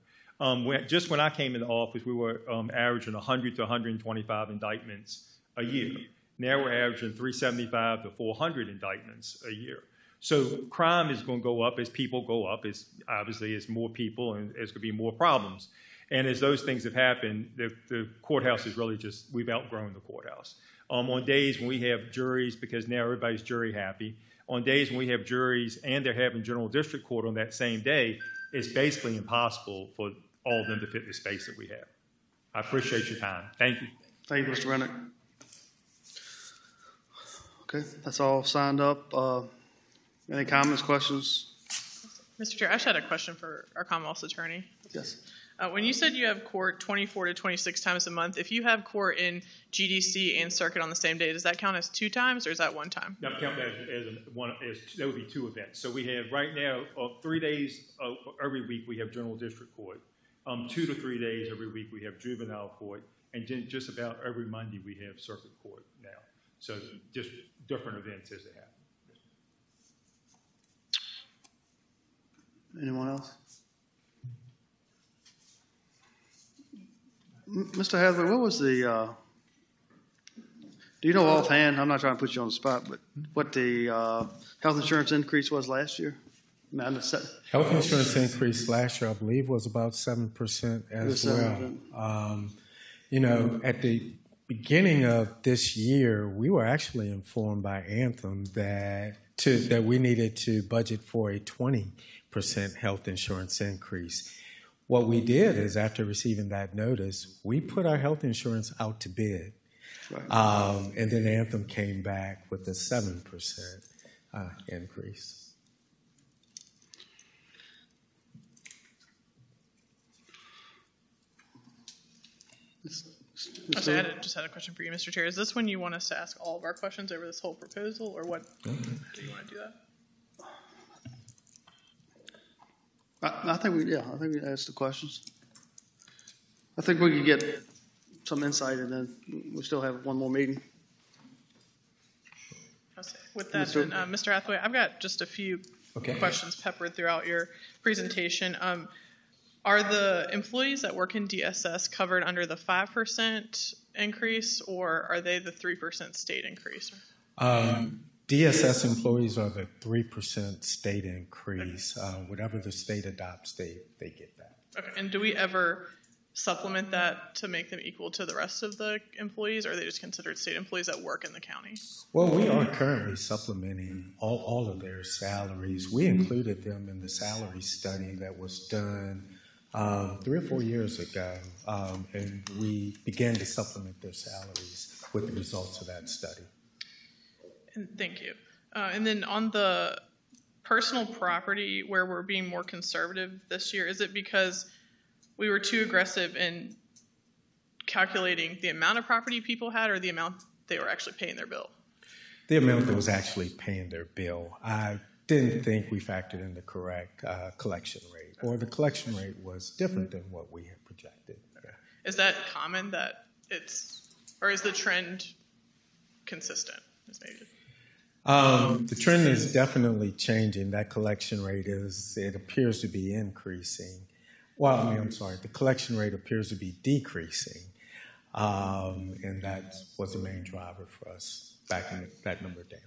Just when I came into office, we were averaging 100 to 125 indictments a year. Now we're averaging 375 to 400 indictments a year. So crime is going to go up as people go up. Obviously, as more people, and there's going to be more problems. And as those things have happened, the courthouse is really just, we've outgrown the courthouse. On days when we have juries, because now everybody's jury happy, on days when we have juries and they're having general district court on that same day, it's basically impossible for all of them to fit the space that we have. I appreciate your time. Thank you. Thank you, Mr. Rennick. Okay, that's all signed up. Any comments, questions? Mr. Chair, I just had a question for our Commonwealth's attorney. Yes. When you said you have court 24 to 26 times a month, if you have court in GDC and circuit on the same day, does that count as 2 times or is that 1 time? That count that would be 2 events. So we have right now 3 days every week we have general district court. 2 to 3 days every week we have juvenile court, and just about every Monday we have circuit court now. So just different events as they happen. Anyone else? Mr. Hathaway, what was the, do you know offhand, I'm not trying to put you on the spot, but what the health insurance increase was last year? Health insurance increase last year, I believe, was about 7% as well. You know, at the beginning of this year, we were actually informed by Anthem that we needed to budget for a 20% health insurance increase. What we did is, after receiving that notice, we put our health insurance out to bid. And then Anthem came back with a 7% increase. Actually, I just had a question for you, Mr. Chair. Is this when you want us to ask all of our questions over this whole proposal, or what? Do you want to do that? I think we asked the questions. I think we could get some insight, and then we still have one more meeting. With that, then, Mr. Hathaway, I've got just a few questions peppered throughout your presentation. Are the employees that work in DSS covered under the 5% increase, or are they the 3% state increase? DSS employees are the 3% state increase. Whatever the state adopts, they get that. Okay. And do we ever supplement that to make them equal to the rest of the employees, or are they just considered state employees that work in the county? Well, we are currently supplementing all of their salaries. We included them in the salary study that was done 3 or 4 years ago, and we began to supplement their salaries with the results of that study. And thank you. And then on the personal property where we're being more conservative this year, is it because we were too aggressive in calculating the amount of property people had, or the amount they were actually paying their bill? The amount that was actually paying their bill. I didn't think we factored in the correct collection rate, or the collection rate was different than what we had projected. Yeah. Is that common that or is the trend consistent? The trend is definitely changing. That collection rate it appears to be increasing. Well, I'm sorry, the collection rate appears to be decreasing. And that was the main driver for us backing that number down.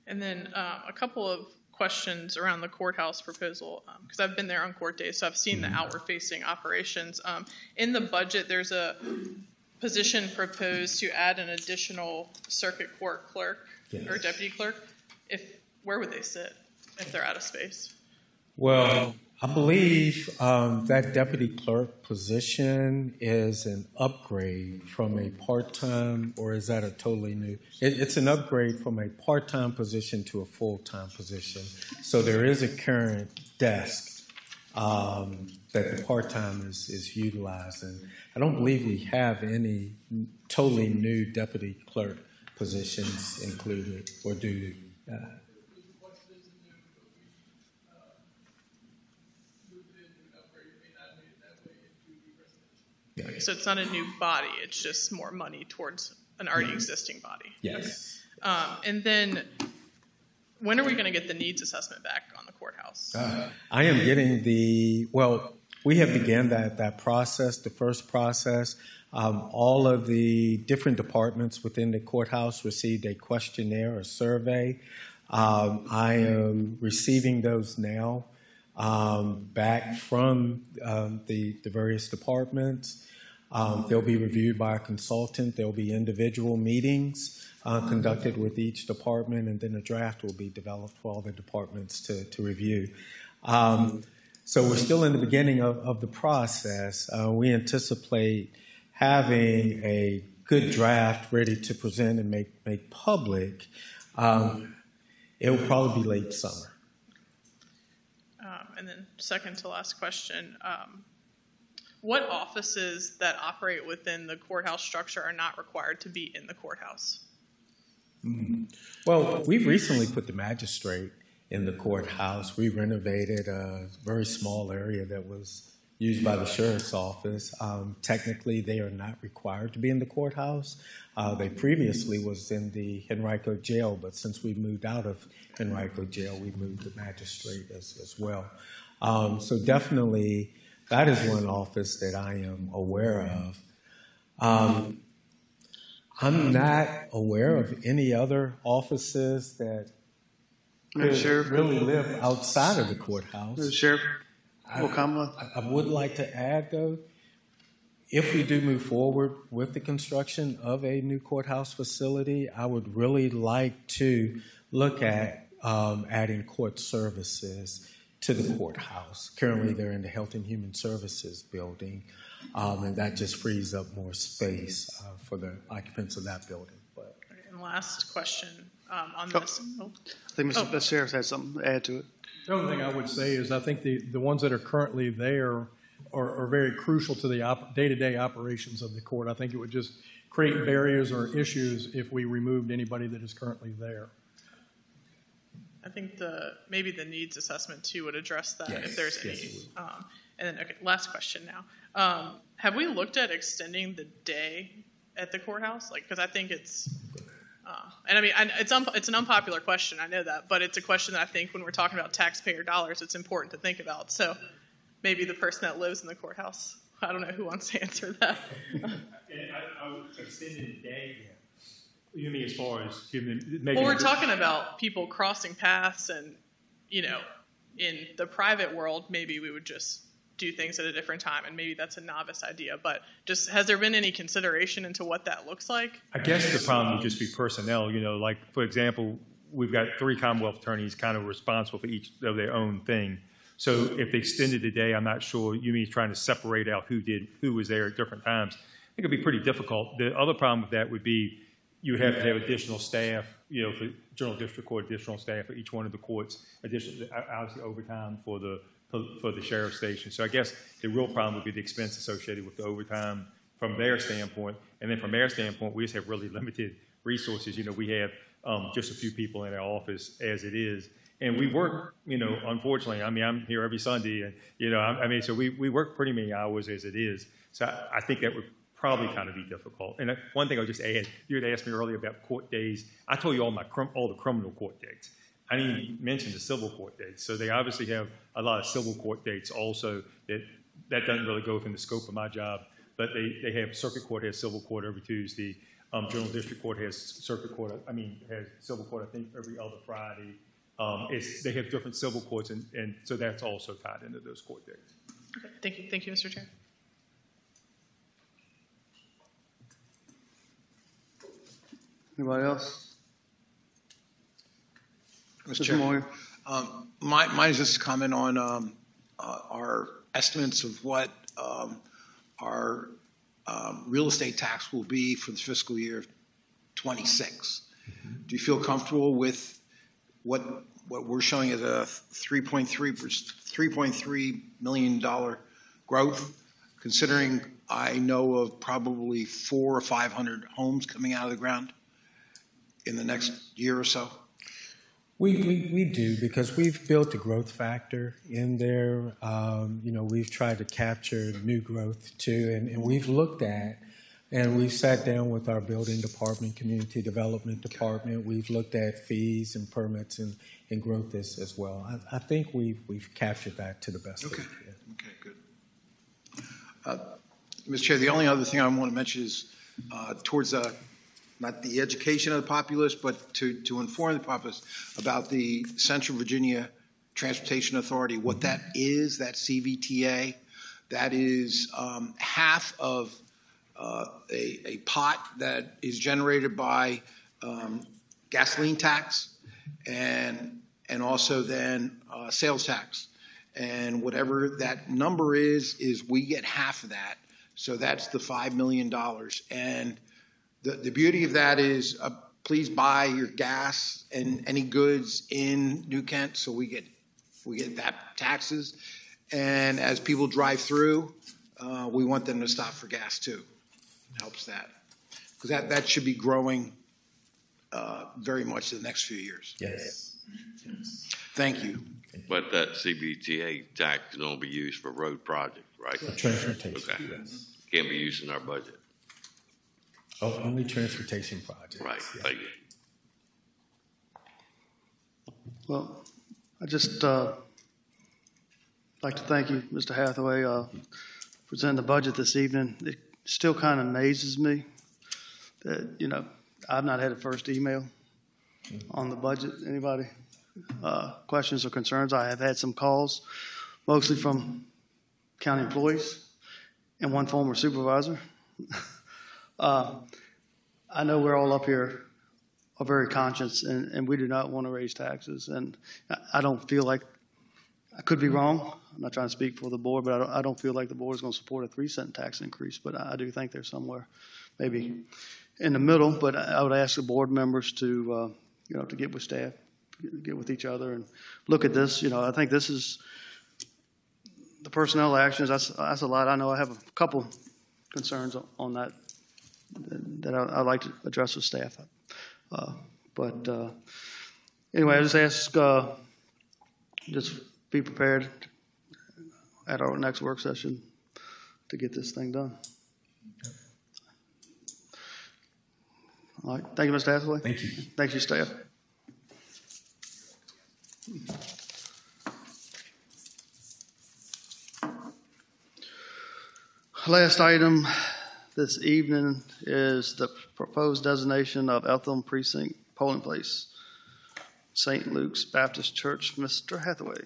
And then a couple of questions around the courthouse proposal, because I've been there on court days, so I've seen the outward-facing operations. In the budget, there's a position proposed to add an additional circuit court clerk or deputy clerk. Where would they sit if they're out of space? Well, I believe that deputy clerk position is an upgrade from a part-time, or is that a totally new? It's an upgrade from a part-time position to a full-time position. So there is a current desk that the part-time is utilizing. I don't believe we have any totally new deputy clerk positions included, or do Okay, so it's not a new body, it's just more money towards an already existing body. Yes. Okay. And then when are we going to get the needs assessment back on the courthouse? I am getting we have begun that process, the first process. All of the different departments within the courthouse received a questionnaire or survey. I am receiving those now back from the various departments. They'll be reviewed by a consultant. There'll be individual meetings conducted with each department, and then a draft will be developed for all the departments to review. So we're still in the beginning of the process. We anticipate having a good draft ready to present and make public. It will probably be late summer. And then second to last question, what offices that operate within the courthouse structure are not required to be in the courthouse? Well, we've recently put the magistrate in the courthouse. We renovated a very small area that was used by the sheriff's office. Technically, they are not required to be in the courthouse. They previously was in the Henrico jail, but since we moved out of Henrico jail, we moved the magistrate as well. So definitely, that is one office that I am aware of. I'm not aware of any other offices that really live outside of the courthouse. Sheriff, I would like to add, though, if we do move forward with the construction of a new courthouse facility, I would really like to look at adding court services to the courthouse. Currently, they're in the Health and Human Services building, and that just frees up more space for the occupants of that building. But And last question on this. Oh. I think Mr. Sheriff has something to add to it. The only thing I would say is I think the ones that are currently there are very crucial to the day-to-day operations of the court. I think it would just create barriers or issues if we removed anybody that is currently there. I think maybe the needs assessment too would address that if there's any. Yes, And then, okay, last question now. Have we looked at extending the day at the courthouse? Like, because I think it's, and I mean, it's an unpopular question, I know that, but it's a question that I think when we're talking about taxpayer dollars, it's important to think about. So maybe the person that lives in the courthouse, I don't know who wants to answer that. I would extend the day. You mean as far as making? Well, we're talking about people crossing paths, and in the private world, maybe we would just do things at a different time, and maybe that's a novice idea. But just has there been any consideration into what that looks like? I guess the problem would just be personnel. Like for example, we've got 3 Commonwealth attorneys kind of responsible for each of their own thing. So if they extended the day, I'm not sure. You mean trying to separate out who was there at different times? I think it'd be pretty difficult. The other problem with that would be you have to have additional staff, for General District Court, additional staff for each one of the courts, additional, obviously overtime for the sheriff's station. So I guess the real problem would be the expense associated with the overtime from their standpoint. And then from their standpoint, we just have really limited resources. We have just a few people in our office as it is. And we work, unfortunately, I mean, I'm here every Sunday, and, so we work pretty many hours as it is. So I think that would probably kind of be difficult. And one thing I'll just add, you had asked me earlier about court days. I told you all the criminal court dates. I didn't even mention the civil court dates. So they obviously have a lot of civil court dates also that doesn't really go within the scope of my job. But they have circuit court has civil court every Tuesday. General District Court has has civil court, I think, every other Friday. They have different civil courts, and so that's also tied into those court dates. Okay. Thank you, Mr. Chair. Anybody else? Mr. Chair, mine is just a comment on our estimates of what our real estate tax will be for the fiscal year 26. Do you feel comfortable with what we're showing as a $3.3 million growth, considering I know of probably 400 or 500 homes coming out of the ground in the next year or so? We do, because we've built a growth factor in there. We've tried to capture new growth too, and we've looked at, and we've sat down with our building department, community development department. We've looked at fees and permits and growth as well. I think we've captured that to the best. Okay. Okay, good. Mr. Chair, the only other thing I want to mention is towards not the education of the populace, but to inform the populace about the Central Virginia Transportation Authority, what that is, that CVTA. That is half of a pot that is generated by gasoline tax and also then sales tax. And whatever that number is we get half of that. So that's the $5 million. And the beauty of that is please buy your gas and any goods in New Kent, so we get that taxes. And as people drive through, we want them to stop for gas too. It helps that. Because that should be growing very much in the next few years. Yes. Thank you. But that CBTA tax can only be used for road projects, right? Transportation. Okay. Yes. Can't be used in our budget. Oh, only transportation projects. Right. Yeah. Thank you. Well, I just like to thank you, Mr. Hathaway, for presenting the budget this evening. It still kind of amazes me that, I've not had a first email on the budget. Anybody? Questions or concerns? I have had some calls, mostly from county employees and one former supervisor. I know we're all up here are very conscious, and we do not want to raise taxes. And I don't feel like I could be wrong. I'm not trying to speak for the board, but I don't feel like the board is going to support a 3-cent tax increase. But I do think there's somewhere maybe in the middle. But I would ask the board members to, to get with staff, get with each other and look at this. I think this is the personnel actions. That's a lot. I know I have a couple concerns on that I'd like to address with staff. But anyway, I just ask, just be prepared at our next work session to get this thing done. All right. Thank you, Mr. Hathaway. Thank you. Thank you, staff. Last item this evening is the proposed designation of Eltham Precinct polling place, St. Luke's Baptist Church. Mr. Hathaway.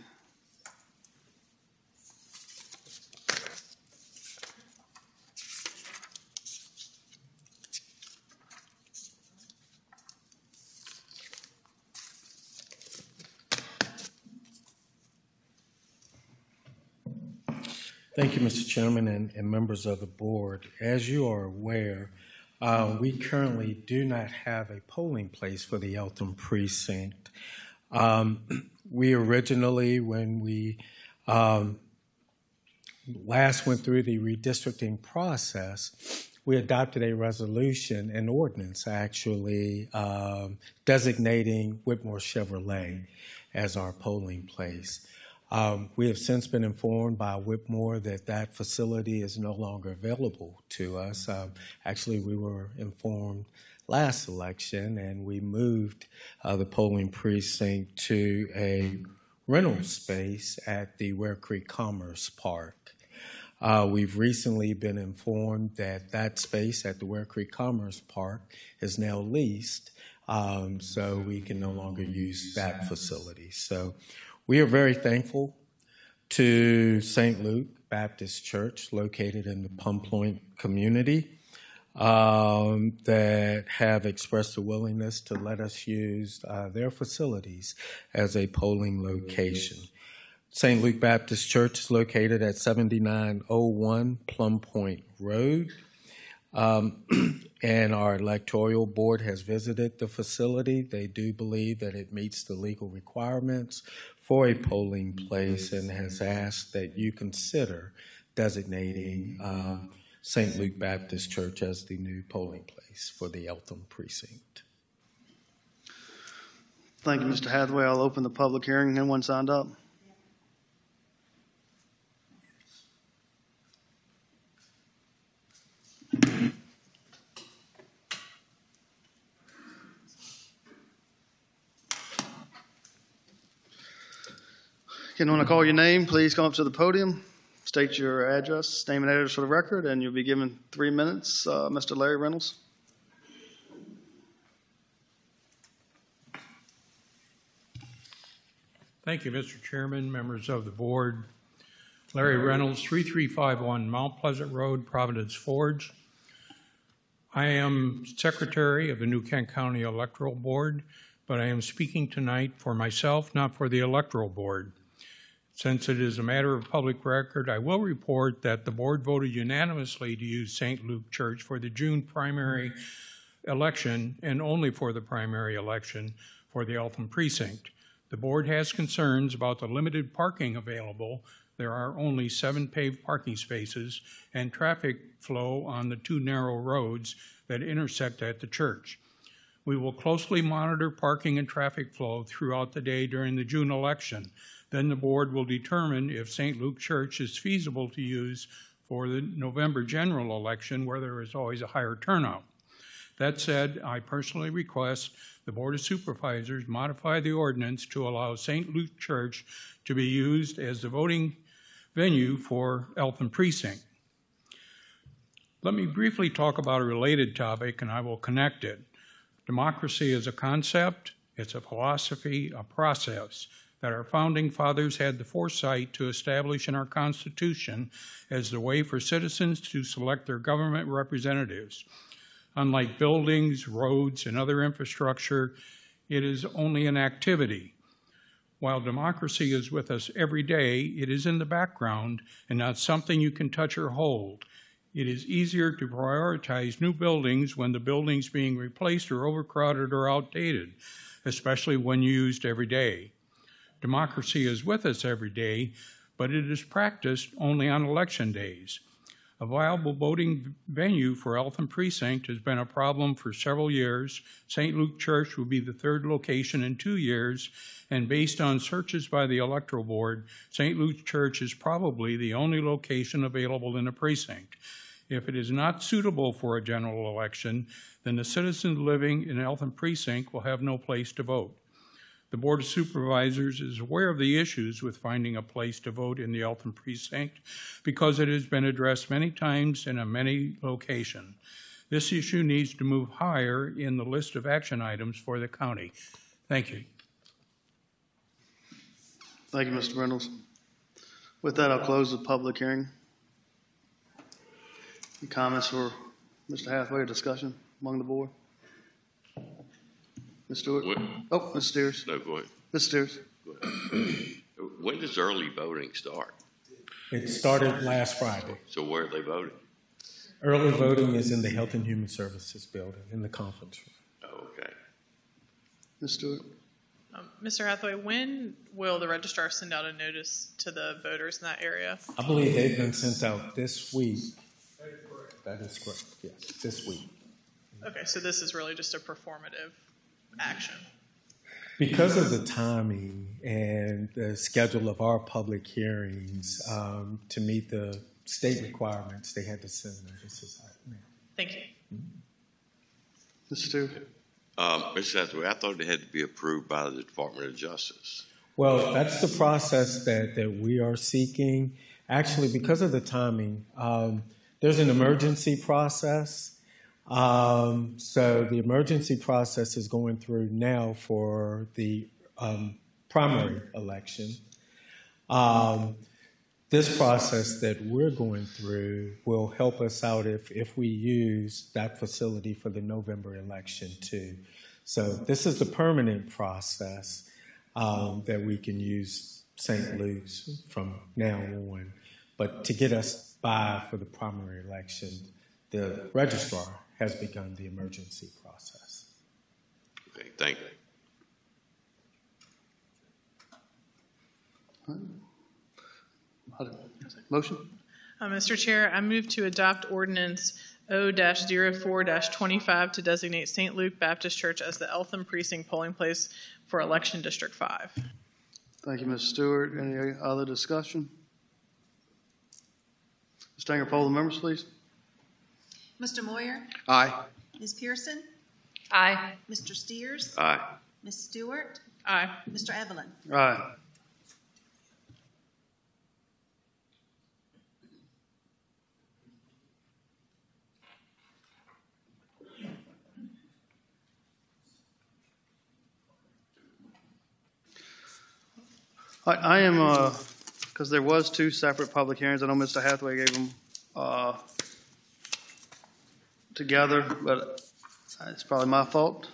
Thank you, Mr. Chairman and members of the board. As you are aware, we currently do not have a polling place for the Eltham precinct. We originally, when we last went through the redistricting process, we adopted a resolution, an ordinance actually, designating Whitmore Chevrolet as our polling place. We have since been informed by Whitmore that facility is no longer available to us. Actually, we were informed last election, and we moved the polling precinct to a rental space at the Ware Creek Commerce Park. We've recently been informed that space at the Ware Creek Commerce Park is now leased, so we can no longer use that facility. So we are very thankful to St. Luke Baptist Church, located in the Plum Point community, that have expressed a willingness to let us use their facilities as a polling location. St. Luke Baptist Church is located at 7901 Plum Point Road. And our electoral board has visited the facility. They do believe that it meets the legal requirements for a polling place and has asked that you consider designating St. Luke Baptist Church as the new polling place for the Eltham precinct. Thank you, Mr. Hathaway. I'll open the public hearing. Anyone signed up? Again, when I call your name, please come up to the podium, state your address, name and address for the record, and you'll be given 3 minutes. Mr. Larry Reynolds. Thank you, Mr. Chairman, members of the board. Larry Reynolds, 3351 Mount Pleasant Road, Providence Forge. I am Secretary of the New Kent County Electoral Board, but I am speaking tonight for myself, not for the Electoral Board. Since it is a matter of public record, I will report that the board voted unanimously to use St. Luke Church for the June primary election and only for the primary election for the Eltham precinct. The board has concerns about the limited parking available. There are only 7 paved parking spaces and traffic flow on the 2 narrow roads that intersect at the church. We will closely monitor parking and traffic flow throughout the day during the June election. Then the board will determine if St. Luke Church is feasible to use for the November general election, where there is always a higher turnout. That said, I personally request the Board of Supervisors modify the ordinance to allow St. Luke Church to be used as the voting venue for Eltham Precinct. Let me briefly talk about a related topic, and I will connect it. Democracy is a concept, it's a philosophy, a process that our founding fathers had the foresight to establish in our Constitution as the way for citizens to select their government representatives. Unlike buildings, roads, and other infrastructure, it is only an activity. While democracy is with us every day, it is in the background and not something you can touch or hold. It is easier to prioritize new buildings when the buildings being replaced are overcrowded or outdated, especially when used every day. Democracy is with us every day, but it is practiced only on election days. A viable voting venue for Eltham Precinct has been a problem for several years. St. Luke Church will be the third location in 2 years, and based on searches by the Electoral Board, St. Luke Church is probably the only location available in the precinct. If it is not suitable for a general election, then the citizens living in Eltham Precinct will have no place to vote. The Board of Supervisors is aware of the issues with finding a place to vote in the Eltham Precinct because it has been addressed many times in a many location. This issue needs to move higher in the list of action items for the county. Thank you. Thank you, Mr. Reynolds. With that, I'll close the public hearing. Any comments for Mr. Hathaway or discussion among the board? Ms. Stewart? Oh, Ms. Steers. No, go ahead. Ms. Steers. Go ahead. When does early voting start? It started last Friday. So where are they voting? Early voting is in the Health and Human Services building, in the conference room. Oh, okay. Ms. Stewart. Mr. Hathaway, when will the registrar send out a notice to the voters in that area? I believe they've been sent out this week. That is correct, yes, this week. Okay, so this is really just a performative action. Because of the timing and the schedule of our public hearings, to meet the state requirements, they had to send notices out. Thank you. Ms. Stewart. Mr. Hathaway, I thought it had to be approved by the Department of Justice. Well, that's the process that we are seeking. Actually, because of the timing, there's an emergency process. So the emergency process is going through now for the primary election. This process that we're going through will help us out if we use that facility for the November election too. So this is the permanent process that we can use St. Luke's from now on. But to get us by for the primary election, the registrar has begun the emergency process. Okay, thank you. Motion? Mr. Chair, I move to adopt ordinance O-04-25 to designate St. Luke Baptist Church as the Eltham Precinct polling place for Election District 5. Thank you, Ms. Stewart. Any other discussion? Ms. Stanger, poll the members, please. Mr. Moyer? Aye. Ms. Pearson? Aye. Mr. Steers? Aye. Ms. Stewart? Aye. Mr. Evelyn? Aye. I am, because there was 2 separate public hearings. I know Mr. Hathaway gave them together, but it's probably my fault.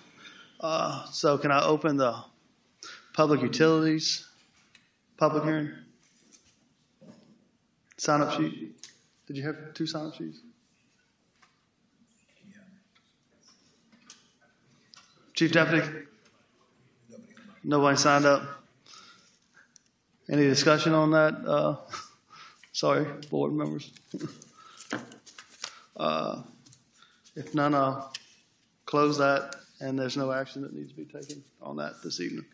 So can I open the public utilities public hearing? Sign-up sheet? Did you have 2 sign-up sheets? Chief Deputy? Nobody signed up? Any discussion on that? Sorry, board members. If none, I'll close that, and there's no action that needs to be taken on that this evening.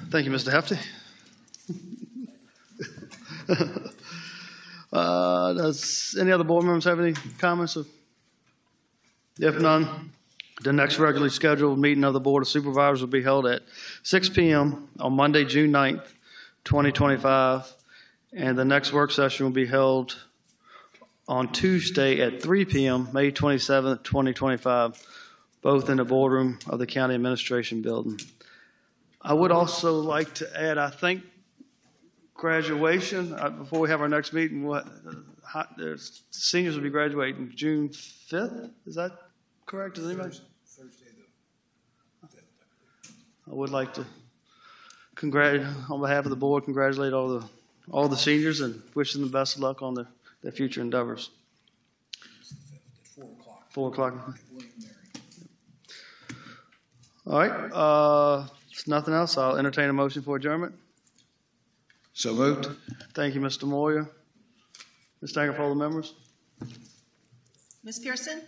Thank you, Mr. Hefty. Does any other board members have any comments? If none, the next regularly scheduled meeting of the Board of Supervisors will be held at 6 p.m. on Monday, June 9th, 2025, and the next work session will be held on Tuesday at 3 p.m., May 27th, 2025, both in the boardroom of the County Administration Building. I would also like to add, I think, graduation, before we have our next meeting, the seniors will be graduating June 5th, is that correct? Does anybody? I would like to on behalf of the board, congratulate all the seniors and wish them the best of luck on their future endeavors. 4 o'clock. All right. If nothing else, I'll entertain a motion for adjournment. So moved. Thank you, Mr. Moyer. Ms. Stanger, poll the members. Ms. Pearson?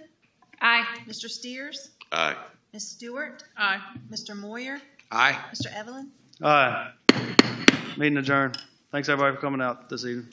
Aye. Mr. Steers? Aye. Ms. Stewart? Aye. Mr. Moyer? Aye. Mr. Evelyn? Aye. Meeting adjourned. Thanks, everybody, for coming out this evening.